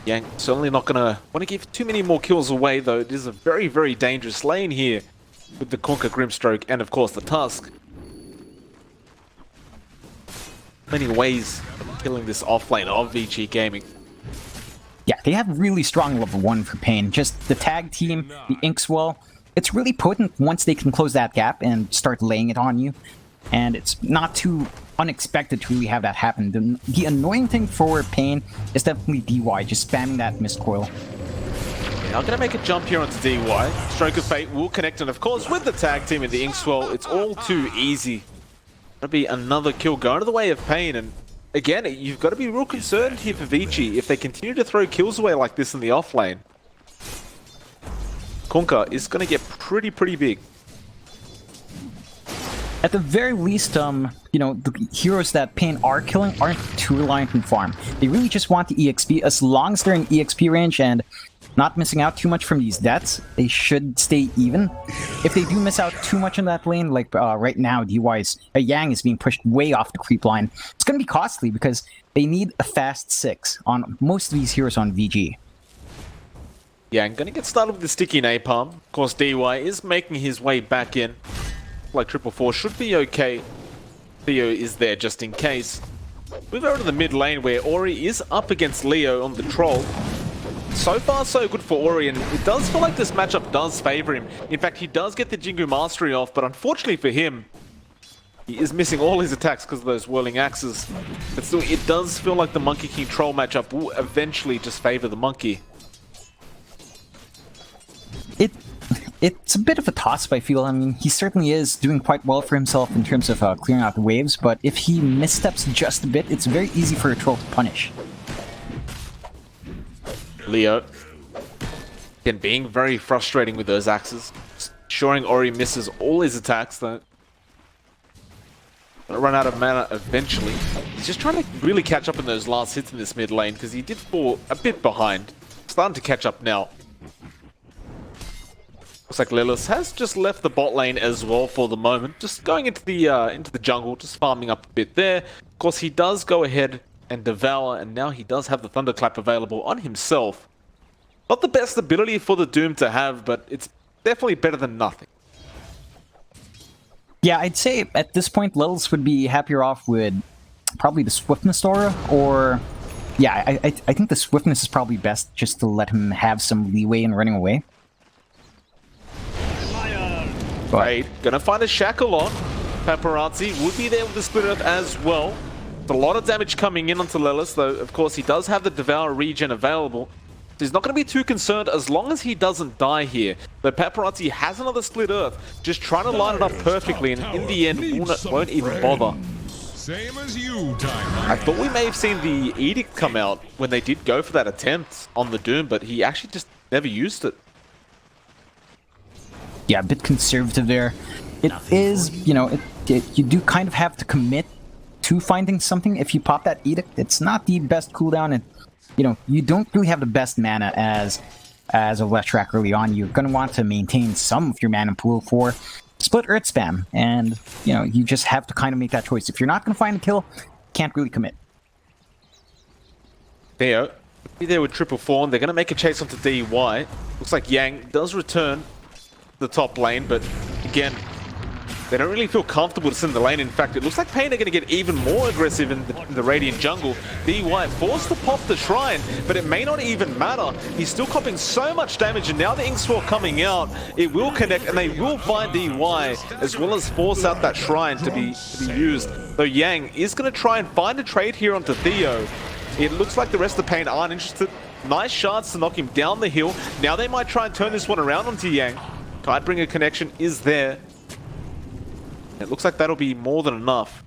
Yang certainly not going to want to give too many more kills away, though. It is a very, very dangerous lane here with the Conquer Grimstroke and, of course, the Tusk. Many ways of killing this offlane of Vici Gaming. Yeah, they have really strong level 1 for paiN. Just the tag team, the Inkswell, it's really potent once they can close that gap and start laying it on you. And it's not too unexpected to really have that happen. The annoying thing for paiN is definitely DY, just spamming that mist coil. Now going to make a jump here onto DY. Stroke of Fate will connect, and of course with the tag team and the Inkswell, it's all too easy. That'll be another kill going to the way of paiN, and again, you've got to be real concerned here for Vici if they continue to throw kills away like this in the offlane. Conquer is going to get pretty big. At the very least, you know, the heroes that paiN are killing aren't too reliant on farm. They really just want the EXP. As long as they're in EXP range and not missing out too much from these deaths, they should stay even. If they do miss out too much in that lane, like right now, Yang is being pushed way off the creep line. It's going to be costly because they need a fast 6 on most of these heroes on VG. Yeah, I'm going to get started with the sticky napalm. Of course, DY is making his way back in. Like 444 should be okay. Theo is there just in case. Move over to the mid lane where Ori is up against Leo on the troll. So far, so good for Ori, and it does feel like this matchup does favor him. In fact, he does get the Jingu Mastery off, but unfortunately for him, he is missing all his attacks because of those whirling axes. But still, it does feel like the Monkey King Troll matchup will eventually just favor the Monkey. It's a bit of a toss-up, I feel. I mean, he certainly is doing quite well for himself in terms of clearing out the waves, but if he missteps just a bit, it's very easy for a troll to punish. Leo, again, being very frustrating with those axes. Ensuring Ori misses all his attacks, though. Gonna run out of mana eventually. He's just trying to really catch up in those last hits in this mid lane because he did fall a bit behind. Starting to catch up now. Looks like Lilith has just left the bot lane as well for the moment. Just going into the jungle, just farming up a bit there. Of course, he does go ahead and devour, and now he does have the Thunderclap available on himself. Not the best ability for the Doom to have, but it's definitely better than nothing. Yeah, I'd say at this point, Lilith would be happier off with probably the Swiftness aura, or... Yeah, I think the Swiftness is probably best just to let him have some leeway in running away. Right, gonna find a shackle on. Paparazzi would be there with the Split Earth as well. It's a lot of damage coming in onto Lilith, though of course he does have the Devour regen available. So he's not going to be too concerned as long as he doesn't die here. But Paparazzi has another Split Earth, just trying to line it up perfectly, and in the end won't even bother. Same as you, Time. I thought we may have seen the Edict come out when they did go for that attempt on the Doom, but he actually just never used it. Yeah, a bit conservative there. It is, you know, you do kind of have to commit to finding something if you pop that Edict. It's not the best cooldown, and, you know, you don't really have the best mana as a Leshrac early on. You're going to want to maintain some of your mana pool for Split Earth spam, and, you know, you just have to kind of make that choice. If you're not going to find a kill, can't really commit. Theo, be there with Triple Fawn. They're going to make a chase onto DY. Looks like Yang does return the top lane, but again, they don't really feel comfortable to sit in the lane. In fact, it looks like paiN are going to get even more aggressive in the Radiant jungle. DY forced to pop the Shrine, but it may not even matter. He's still copping so much damage, and now the Inkswell coming out, it will connect, and they will find DY, as well as force out that Shrine to be used. Though Yang is going to try and find a trade here onto Theo. It looks like the rest of the paiN aren't interested. Nice shards to knock him down the hill. Now they might try and turn this one around onto Yang. Tidebringer connection is there. It looks like that'll be more than enough.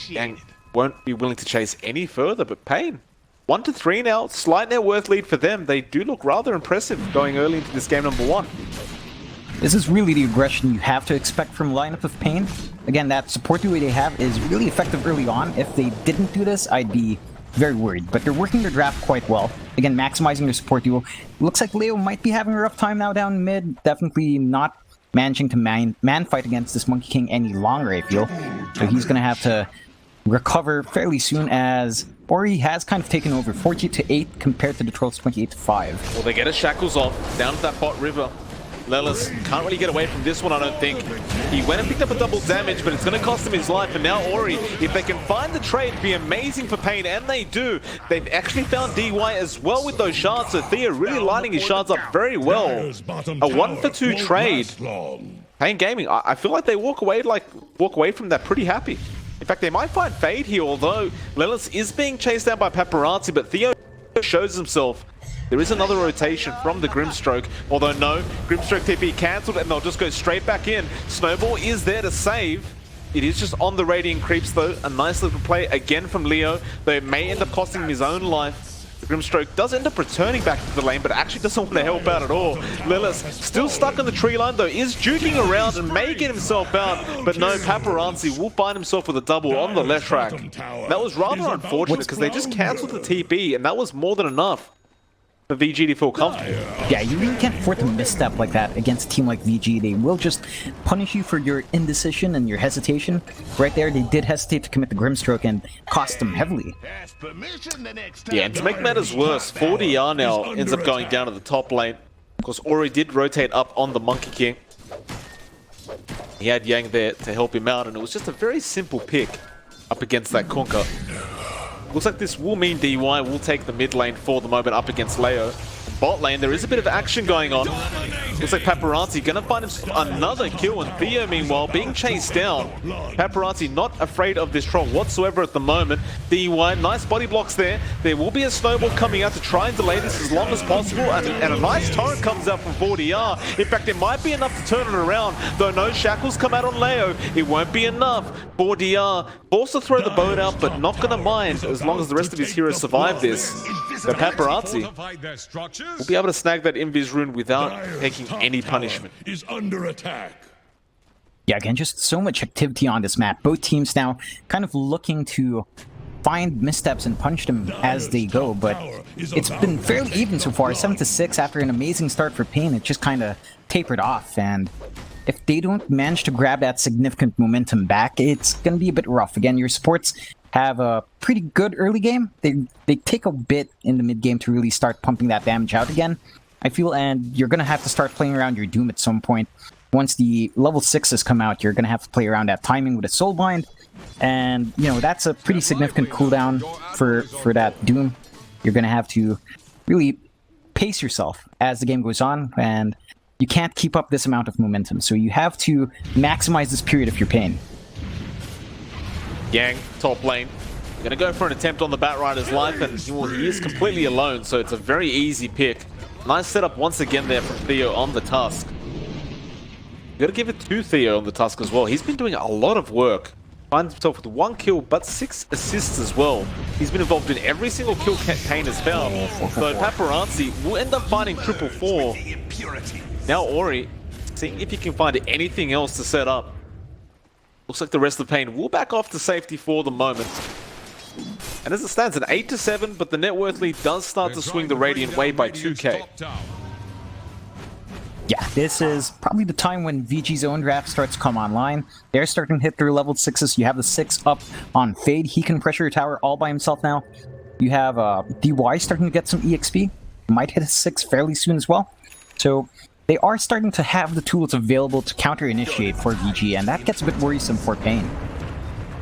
Yang won't be willing to chase any further, but paiN 1-3 now. Slight net worth lead for them. They do look rather impressive going early into this game number 1. This is really the aggression you have to expect from a lineup of paiN. Again, that support duo they have is really effective early on. If they didn't do this, I'd be very worried, but they're working their draft quite well. Again, maximizing their support duo. Looks like Leo might be having a rough time now down mid. Definitely not managing to man fight against this Monkey King any longer, I feel. So he's going to have to recover fairly soon, as Ori has kind of taken over 40-8 compared to the Trolls 28-5. Well, they get his shackles off down to that bot river. Lelis can't really get away from this one, I don't think. He went and picked up a double damage, but it's going to cost him his life. And now Ori, if they can find the trade, it'd be amazing for paiN, and they do. They've actually found DY as well with those shards, so Theo really lining his shards up very well. A 1-for-2 trade. paiN Gaming, I feel like they walk away from that pretty happy. In fact, they might find Fade here, although Lelis is being chased down by Paparazzi, but Theo shows himself. There is another rotation from the Grimstroke, although no, Grimstroke TP cancelled, and they'll just go straight back in. Snowball is there to save. It is just on the Radiant Creeps though. A nice little play again from Leo, though it may end up costing him his own life. The Grimstroke does end up returning back to the lane, but actually doesn't want to help out at all. Lilith still stuck on the tree line though, is juking around and may get himself out, but no, Paparazzi will find himself with a double on the Leshrac. That was rather unfortunate because they just cancelled the TP, and that was more than enough for VG to feel comfortable. Yeah, you really can't afford to misstep like that against a team like VG. They will just punish you for your indecision and your hesitation. Right there, they did hesitate to commit the Grimstroke and cost them heavily. Yeah, and to make matters worse, 4DR now ends up going down to the top lane. Of course, Ori did rotate up on the Monkey King. He had Yang there to help him out, and it was just a very simple pick up against that Kunkka. Looks like this will mean DY will take the mid lane for the moment up against Leo. Bot lane, there is a bit of action going on. Looks like Paparazzi gonna find himself another kill, and Theo, meanwhile, being chased down. Paparazzi not afraid of this troll whatsoever at the moment. DY, nice body blocks there. There will be a snowball coming out to try and delay this as long as possible, and a nice torrent comes out from 4DR. In fact, it might be enough to turn it around, though no shackles come out on Leo. It won't be enough. 4DR forced to throw the boat out, but not gonna mind as long as the rest of his heroes survive this. The Paparazzi will be able to snag that Invis rune without taking any punishment. Is under attack. Yeah, again, just so much activity on this map. Both teams now kind of looking to find missteps and punch them as they go, but it's been fairly even so far. 7-6 after an amazing start for paiN. It just kind of tapered off, and if they don't manage to grab that significant momentum back, it's going to be a bit rough. Again, your supports have a pretty good early game. They take a bit in the mid game to really start pumping that damage out again, I feel, and you're going to have to start playing around your Doom at some point. Once the level 6s come out, you're going to have to play around that timing with a Soulbind, and, you know, that's a pretty significant cooldown for that Doom. You're going to have to really pace yourself as the game goes on, and you can't keep up this amount of momentum, so you have to maximize this period if you're paiN. Yang, top lane. Gonna go for an attempt on the Batrider's life, and he is completely alone, so it's a very easy pick. Nice setup once again there from Theo on the Tusk. Gotta give it to Theo on the Tusk as well. He's been doing a lot of work. Finds himself with 1 kill, but 6 assists as well. He's been involved in every single kill paiN has found. So Paparazzi will end up finding 444. Now Ori, seeing if he can find anything else to set up. Looks like the rest of paiN will back off to safety for the moment. And as it stands, an 8-7, but the net worth lead does start to swing the Radiant way by 2k. Yeah, this is probably the time when VG's own draft starts to come online. They're starting to hit their level 6s. You have the 6 up on Fade. He can pressure your tower all by himself now. You have DY starting to get some EXP. Might hit a 6 fairly soon as well. So they are starting to have the tools available to counter-initiate for VG, and that gets a bit worrisome for paiN.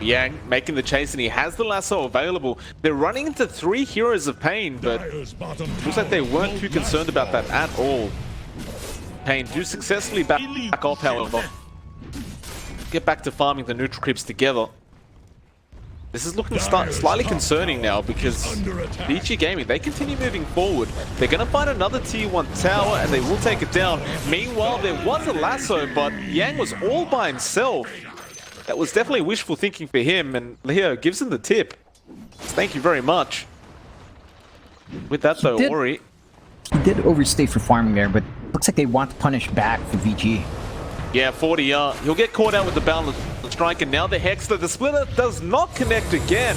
Yang making the chase, and he has the lasso available. They're running into 3 heroes of paiN, but looks like they weren't too concerned about that at all. paiN do successfully back off, however. Get back to farming the neutral creeps together. This is looking slightly concerning now, because Vici Gaming, they continue moving forward. They're going to find another tier 1 tower, and they will take it down. Meanwhile, there was a lasso, but Yang was all by himself. That was definitely wishful thinking for him, and Leo gives him the tip. Thank you very much. With that, though, Ori... He did overstay for farming there, but looks like they want to punish back for VG. Yeah, 40, he'll get caught out with the Boundless Strike, and now the Hexter. The Splitter does not connect again.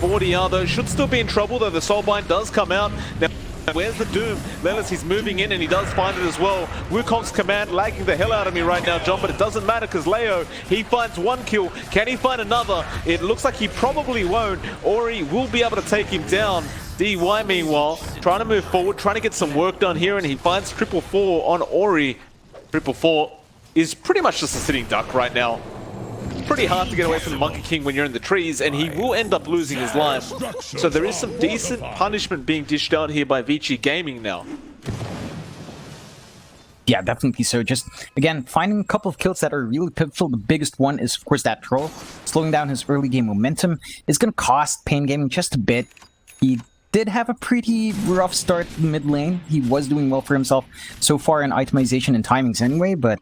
40, though, should still be in trouble, though the Soulbind does come out. Now, where's the Doom? Lelis, he's moving in, and he does find it as well. Wukong's command lagging the hell out of me right now, John, but it doesn't matter, because Leo, he finds 1 kill. Can he find another? It looks like he probably won't. Ori will be able to take him down. DY, meanwhile, trying to move forward, trying to get some work done here, and he finds 444 on Ori. 444 is pretty much just a sitting duck right now. Pretty hard to get away from the Monkey King when you're in the trees, and he will end up losing his life. So there is some decent punishment being dished out here by Vici Gaming now. Yeah, definitely so. Just, again, finding a couple of kills that are really pivotal. The biggest one is, of course, that troll. Slowing down his early game momentum is going to cost paiN Gaming just a bit. He did have a pretty rough start mid lane. He was doing well for himself so far in itemization and timings anyway, but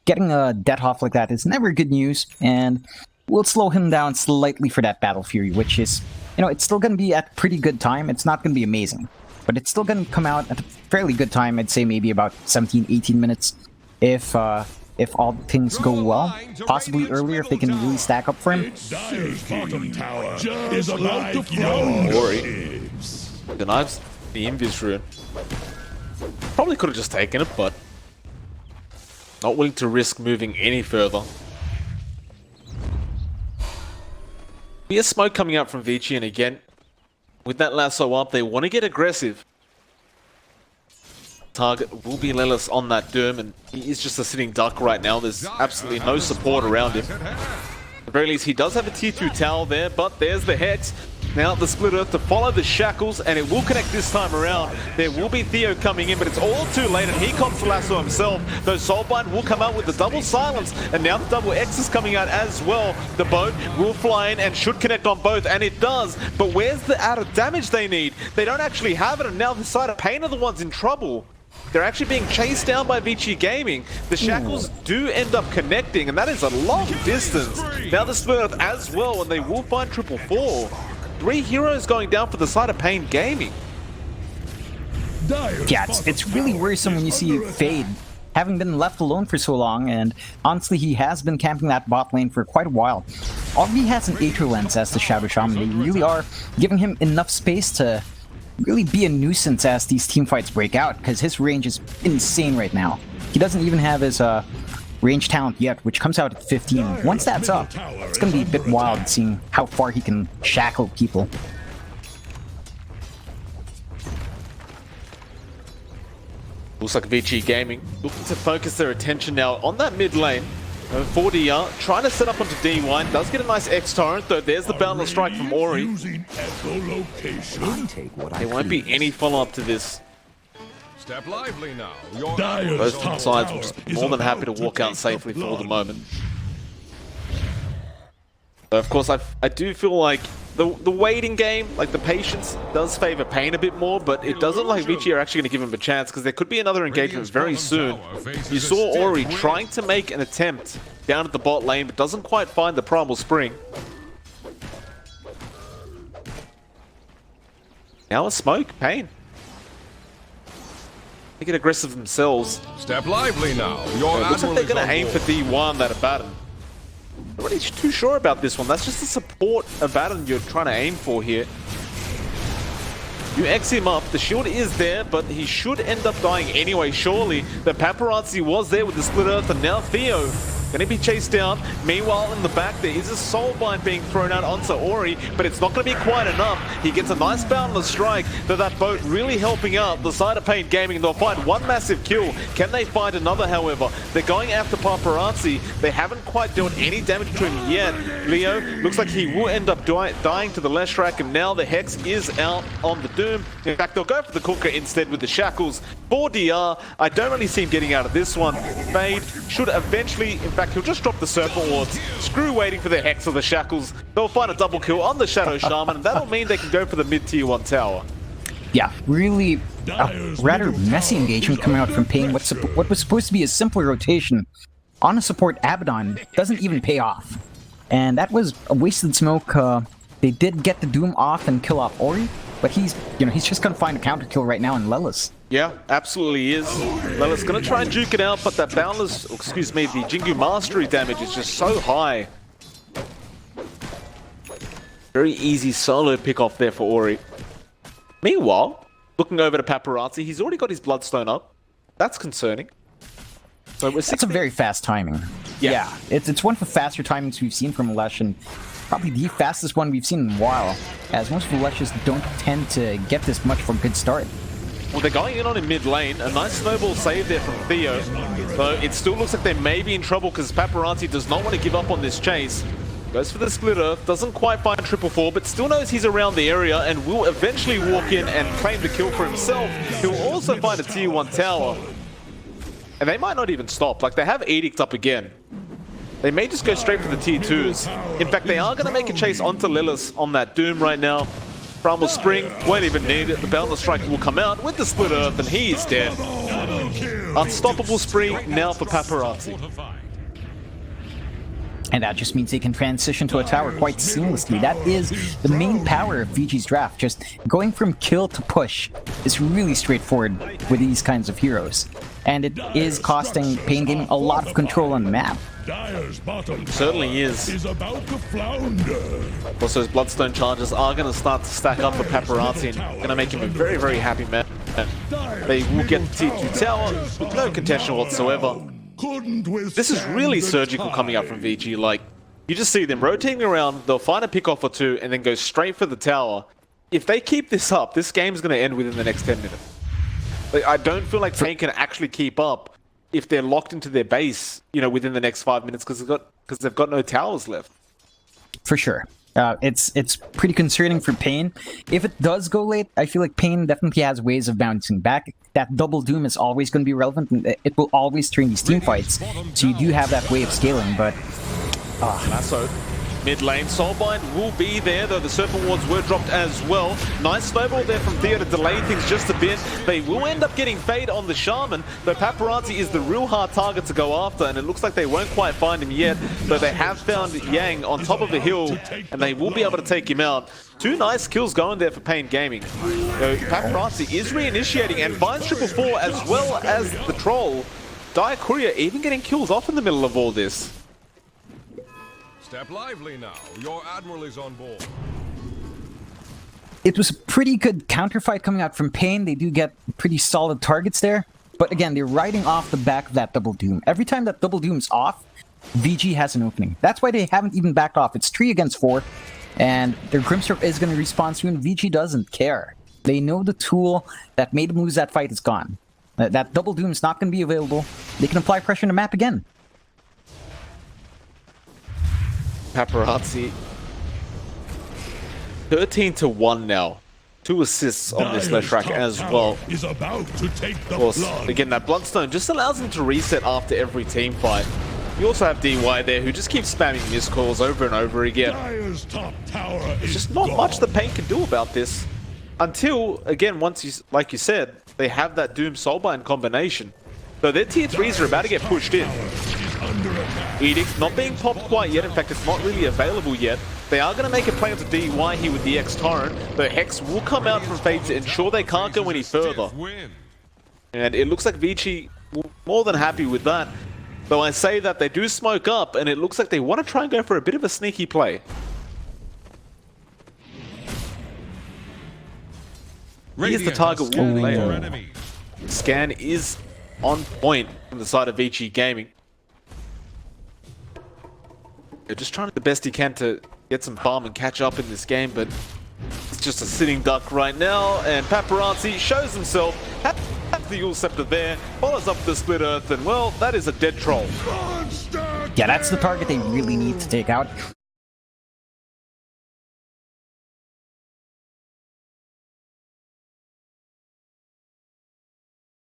getting a death off like that is never good news, and will slow him down slightly for that Battle Fury, which is, you know, it's still going to be at a pretty good time. It's not going to be amazing, but it's still going to come out at a fairly good time. I'd say maybe about 17-18 minutes if all things go well. Possibly earlier if they can really stack up for him. Bottom tower is about to fall. Ori denies the Invis rune. Probably could have just taken it, but not willing to risk moving any further. Here's smoke coming out from Vici, and again, with that lasso up, they want to get aggressive. Target will be Lelis on that Doom, and he is just a sitting duck right now. There's absolutely no support around him. At the very least, he does have a tier 2 tower there, but there's the Hex. Now the Split Earth to follow the shackles, and it will connect this time around. There will be Theo coming in, but it's all too late, and he comes to lasso himself. Though Soulbind will come out with the double silence, and now the double X is coming out as well. The boat will fly in and should connect on both, and it does. But where's the added damage they need? They don't actually have it, and now the side of paiN are the ones in trouble. They're actually being chased down by Vici Gaming. The shackles do end up connecting, and that is a long distance. Now the Split Earth as well, and they will find 444. 3 heroes going down for the side of paiN Gaming. Yeah, it's really worrisome when you see Fade having been left alone for so long, and honestly, he has been camping that bot lane for quite a while. Already has an Aether Lens as the Shadow Shaman. They really are giving him enough space to really be a nuisance as these teamfights break out, because his range is insane right now. He doesn't even have his range talent yet, which comes out at 15. Once that's up, it's going to be a bit wild seeing how far he can shackle people. Looks like Vici Gaming looking to focus their attention now on that mid lane. 4DR trying to set up onto D1, does get a nice X torrent, though there's the boundless strike from Ori. There won't be any follow-up to this. Step lively now. Both sides will just be more than happy to walk out safely for the moment. But of course, I do feel like the waiting game, like the patience, does favor paiN a bit more, but it doesn't look like Vici are actually going to give him a chance, because there could be another engagement very soon. You saw Ori trying to make an attempt down at the bot lane, but doesn't quite find the Primal Spring. Now a smoke, paiN. They get aggressive themselves. Step lively now. It looks like they're going to aim for D1 that Abaddon. I'm not really too sure about this one. That's just a support Abaddon you're trying to aim for here. You X him up, the shield is there, but he should end up dying anyway, surely. The Paparazzi was there with the Split Earth, and now Theo gonna be chased down. Meanwhile, in the back, there is a Soulbind being thrown out onto Ori, but it's not gonna be quite enough. He gets a nice boundless strike, though that boat really helping out the side of paiN Gaming. They'll find one massive kill. Can they find another, however? They're going after Paparazzi. They haven't quite dealt any damage to him yet. Leo looks like he will end up dying to the Leshrac, and now the Hex is out on the Doom. In fact, they'll go for the Cooker instead with the Shackles. 4DR, I don't really see him getting out of this one. Fade should eventually, in fact, he'll just drop the Serpent Wards. Screw waiting for the Hex or the Shackles. They'll find a double kill on the Shadow Shaman, and that'll mean they can go for the mid-tier 1 tower. Yeah, really a rather messy engagement coming out from paiN. What was supposed to be a simpler rotation on a support Abaddon doesn't even pay off. And that was a wasted smoke. They did get the Doom off and kill off Ori, but he's just gonna find a counter kill right now in Lelis. Yeah, absolutely is. Lelis gonna try and juke it out, but that boundless, the Jingu Mastery damage is just so high. Very easy solo pick off there for Ori. Meanwhile, looking over to Paparazzi, he's already got his Bloodstone up. That's concerning. So that's a very fast timing. Yeah, it's one of the faster timings we've seen from Lesh, and probably the fastest one we've seen in a while, as most of the Leshes don't tend to get this much from a good start. Well, they're going in on him mid lane. A nice snowball save there from Theo. Though it still looks like they may be in trouble because Paparazzi does not want to give up on this chase. Goes for the Split Earth, doesn't quite find 444, but still knows he's around the area and will eventually walk in and claim the kill for himself. He'll also find a tier 1 tower. And they might not even stop. Like, they have Edict up again. They may just go straight for the tier 2s. In fact, they are going to make a chase onto Lilith on that Doom right now. Primal Spring won't even need it. The Boundless Strike will come out with the Split Earth, and he is dead. Unstoppable Spring now for Paparazzi. And that just means they can transition to a tower quite seamlessly. That is the main power of Vici's draft. Just going from kill to push is really straightforward with these kinds of heroes. And it is costing paiN Gaming a lot of control on the map. Certainly is. About to flounder. Also, those Bloodstone charges are going to start to stack up for Paparazzi and going to make him a very, very happy man. They will get the tier 2 tower with no contention whatsoever. This is really surgical coming up from Vici. Like, you just see them rotating around, they'll find a pick-off or two, and then go straight for the tower. If they keep this up, this game's going to end within the next 10 minutes. Like, I don't feel like paiN can actually keep up if they're locked into their base, within the next 5 minutes, because they've got no towers left. For sure. It's pretty concerning for paiN. If it does go late, I feel like paiN definitely has ways of bouncing back. That double Doom is always going to be relevant, and it will always turn these team fights. So you do have that way of scaling, but... Lasso. Mid lane, Soulbind will be there, though the Serpent Wards were dropped as well. Nice snowball there from Theo to delay things just a bit. They will end up getting Fade on the Shaman, though Paparazzi is the real hard target to go after, and it looks like they won't quite find him yet, though they have found Yang on top of the hill, and they will be able to take him out. 2 nice kills going there for paiN Gaming. Though Paparazzi is reinitiating and finds 444 as well as the Troll. Dire Courier even getting kills off in the middle of all this. Step lively now. Your admiral is on board. It was a pretty good counterfight coming out from paiN. They do get pretty solid targets there. But again, they're riding off the back of that double doom. Every time that double doom's off, VG has an opening. That's why they haven't even backed off. It's 3 against 4. And their Grimstroke is going to respawn soon. VG doesn't care. They know the tool that made them lose that fight is gone. That double doom is not going to be available. They can apply pressure on the map again. Paparazzi 13-1 now. 2 assists on this Leshrac as well. Is about to take the of course, blood. again, that Bloodstone just allows him to reset after every team fight. You also have DY there, who just keeps spamming miscalls over and over again. Dire's top tower There's is just not gone. much that paiN can do about this. Until, again, once you, like you said, they have that Doom Soulbind combination. So their tier 3s are about to get pushed in. Edict not being popped quite yet. In fact, it's not really available yet. They are going to make a play onto DY here with the X-Torrent, but Hex will come out from Fate to ensure they can't go any further. And it looks like Vici will more than happy with that. Though I say that they do smoke up, and it looks like they want to try and go for a bit of a sneaky play. Here's the target wall layer. Scan is on point from the side of Vici Gaming. They're just trying the best he can to get some farm and catch up in this game, but it's just a sitting duck right now, and Paparazzi shows himself. Have the Yule Scepter there, follows up the Split Earth, and well, that is a dead troll. Yeah, that's the target they really need to take out.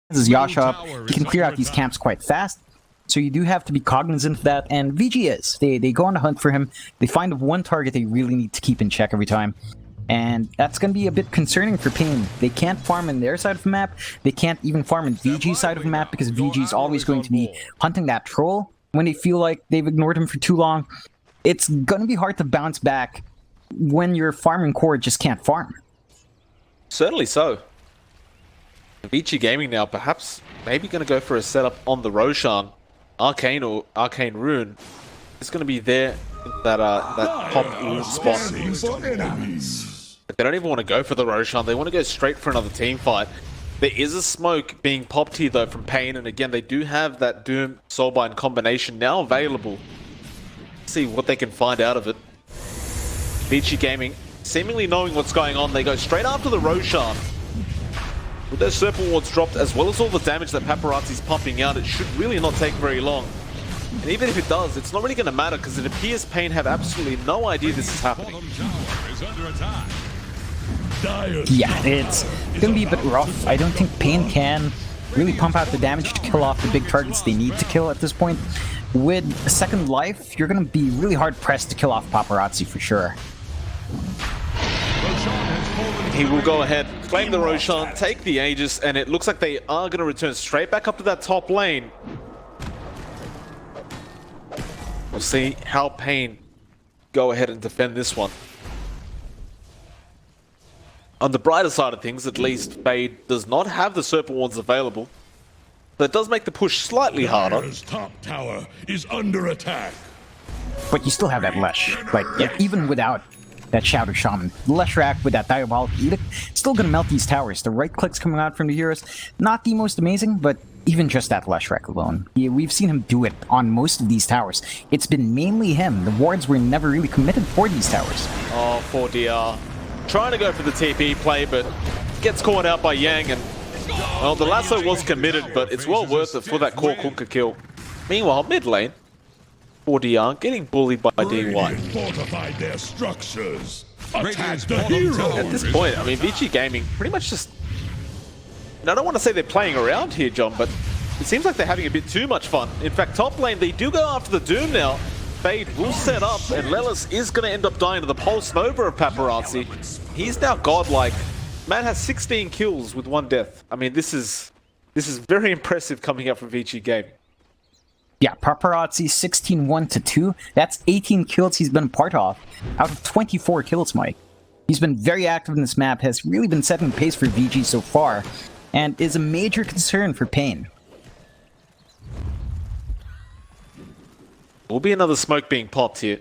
This is Yasha up. He can clear out these camps quite fast. So you do have to be cognizant of that, and VG is. They go on a hunt for him. They find one target they really need to keep in check every time. And that's going to be a bit concerning for paiN. They can't farm in their side of the map. They can't even farm in VG's side of the map because VG is always going to be hunting that troll when they feel like they've ignored him for too long. It's going to be hard to bounce back when your farming core just can't farm. Certainly so. Vici Gaming now perhaps maybe going to go for a setup on the Roshan. Arcane or Arcane Rune is going to be there in that top rune spot. But they don't even want to go for the Roshan. They want to go straight for another team fight. There is a smoke being popped here though from paiN, and again they do have that Doom Soulbind combination now available. Let's see what they can find out of it. Vici Gaming seemingly knowing what's going on, they go straight after the Roshan. With those Serpent Wards dropped, as well as all the damage that Paparazzi's pumping out, it should really not take very long. And even if it does, it's not really going to matter, because it appears paiN have absolutely no idea this is happening. Yeah, it's going to be a bit rough. I don't think paiN can really pump out the damage to kill off the big targets they need to kill at this point. With a second life, you're going to be really hard-pressed to kill off Paparazzi for sure. He will go ahead, claim the Roshan, take the Aegis, and it looks like they are going to return straight back up to that top lane. We'll see how paiN go ahead and defend this one. On the brighter side of things, at least, Fade does not have the Serpent Wards available. That does make the push slightly harder. Dire's top tower is under attack. But you still have that Lesh. Like, yeah, even without that Shadow Shaman, Leshrac with that Diabolic Edict, still gonna melt these towers. The right clicks coming out from the heroes, not the most amazing, but even just that Leshrac alone. Yeah, we've seen him do it on most of these towers. It's been mainly him. The wards were never really committed for these towers. Oh, 4DR. Trying to go for the TP play, but gets caught out by Yang, and well, the lasso was committed, but it's well worth it for that core Kunka kill. Meanwhile, mid lane, 4DR getting bullied by DY. Fortified their structures. Attack the hero. At this point, I mean, Vici Gaming pretty much just... I don't want to say they're playing around here, John, but it seems like they're having a bit too much fun. In fact, top lane, they do go after the Doom now. Fade will set up, and Lelis is going to end up dying to the Pulse Nova of Paparazzi. He's now godlike. Man has 16 kills with 1 death. I mean, this is very impressive coming up from Vici Gaming. Yeah, Paparazzi 16-1-2. That's 18 kills he's been a part of out of 24 kills, Mike. He's been very active in this map, has really been setting the pace for VG so far, and is a major concern for paiN. Will be another smoke being popped here.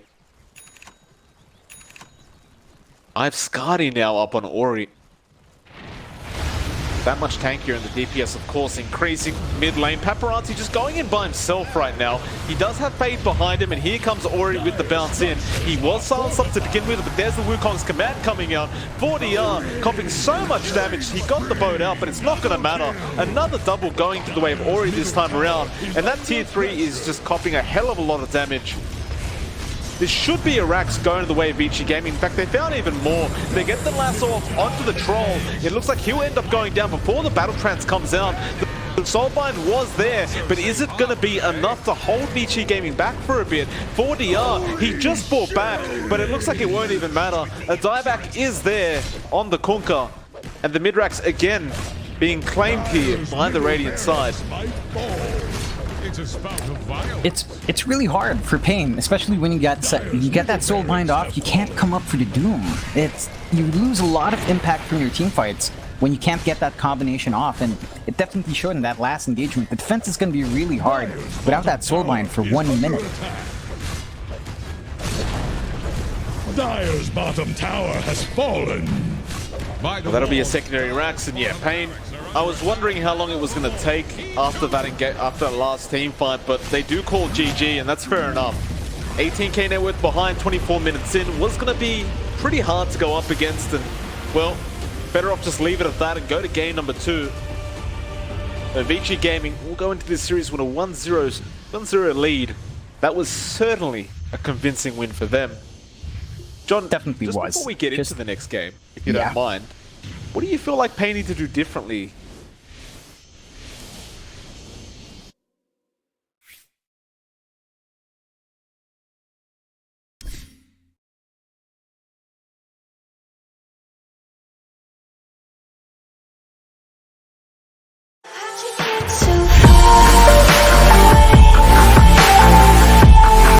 I have Skadi now up on Ori. That much tankier, and the DPS, of course, increasing mid lane. Paparazzi just going in by himself right now. He does have Fade behind him, and here comes Ori with the bounce in. He was silenced up to begin with, but there's the Wukong's command coming out. 4DR, copying so much damage. He got the boat out, but it's not going to matter. Another double going to the way of Ori this time around, and that tier 3 is just copying a hell of a lot of damage. This should be a Rax going to the way of Vici Gaming. In fact, they found even more. They get the lasso off onto the troll. It looks like he'll end up going down before the battle trance comes out. The soulbind was there, but is it going to be enough to hold Vici Gaming back for a bit? 4DR, he just fought back, but it looks like it won't even matter. A dieback is there on the Kunkka, and the mid-Rax again being claimed here behind the Radiant side. It's really hard for paiN, especially when you get that soulbind off. You can't come up for the doom. You lose a lot of impact from your team fights when you can't get that combination off, and it definitely showed in that last engagement. The defense is going to be really hard without that soulbind for 1 minute. Dire's bottom tower has fallen. Well, that'll be a secondary Rax, and yeah, paiN. I was wondering how long it was going to take after that last team fight, but they do call GG, and that's fair enough. 18k net worth behind, 24 minutes in, was going to be pretty hard to go up against, and well, better off just leave it at that and go to game number 2. Vici Gaming will go into this series with a 1-0 lead. That was certainly a convincing win for them. John, definitely just was. Before we get into the next game, if you don't mind, what do you feel like paiN need to do differently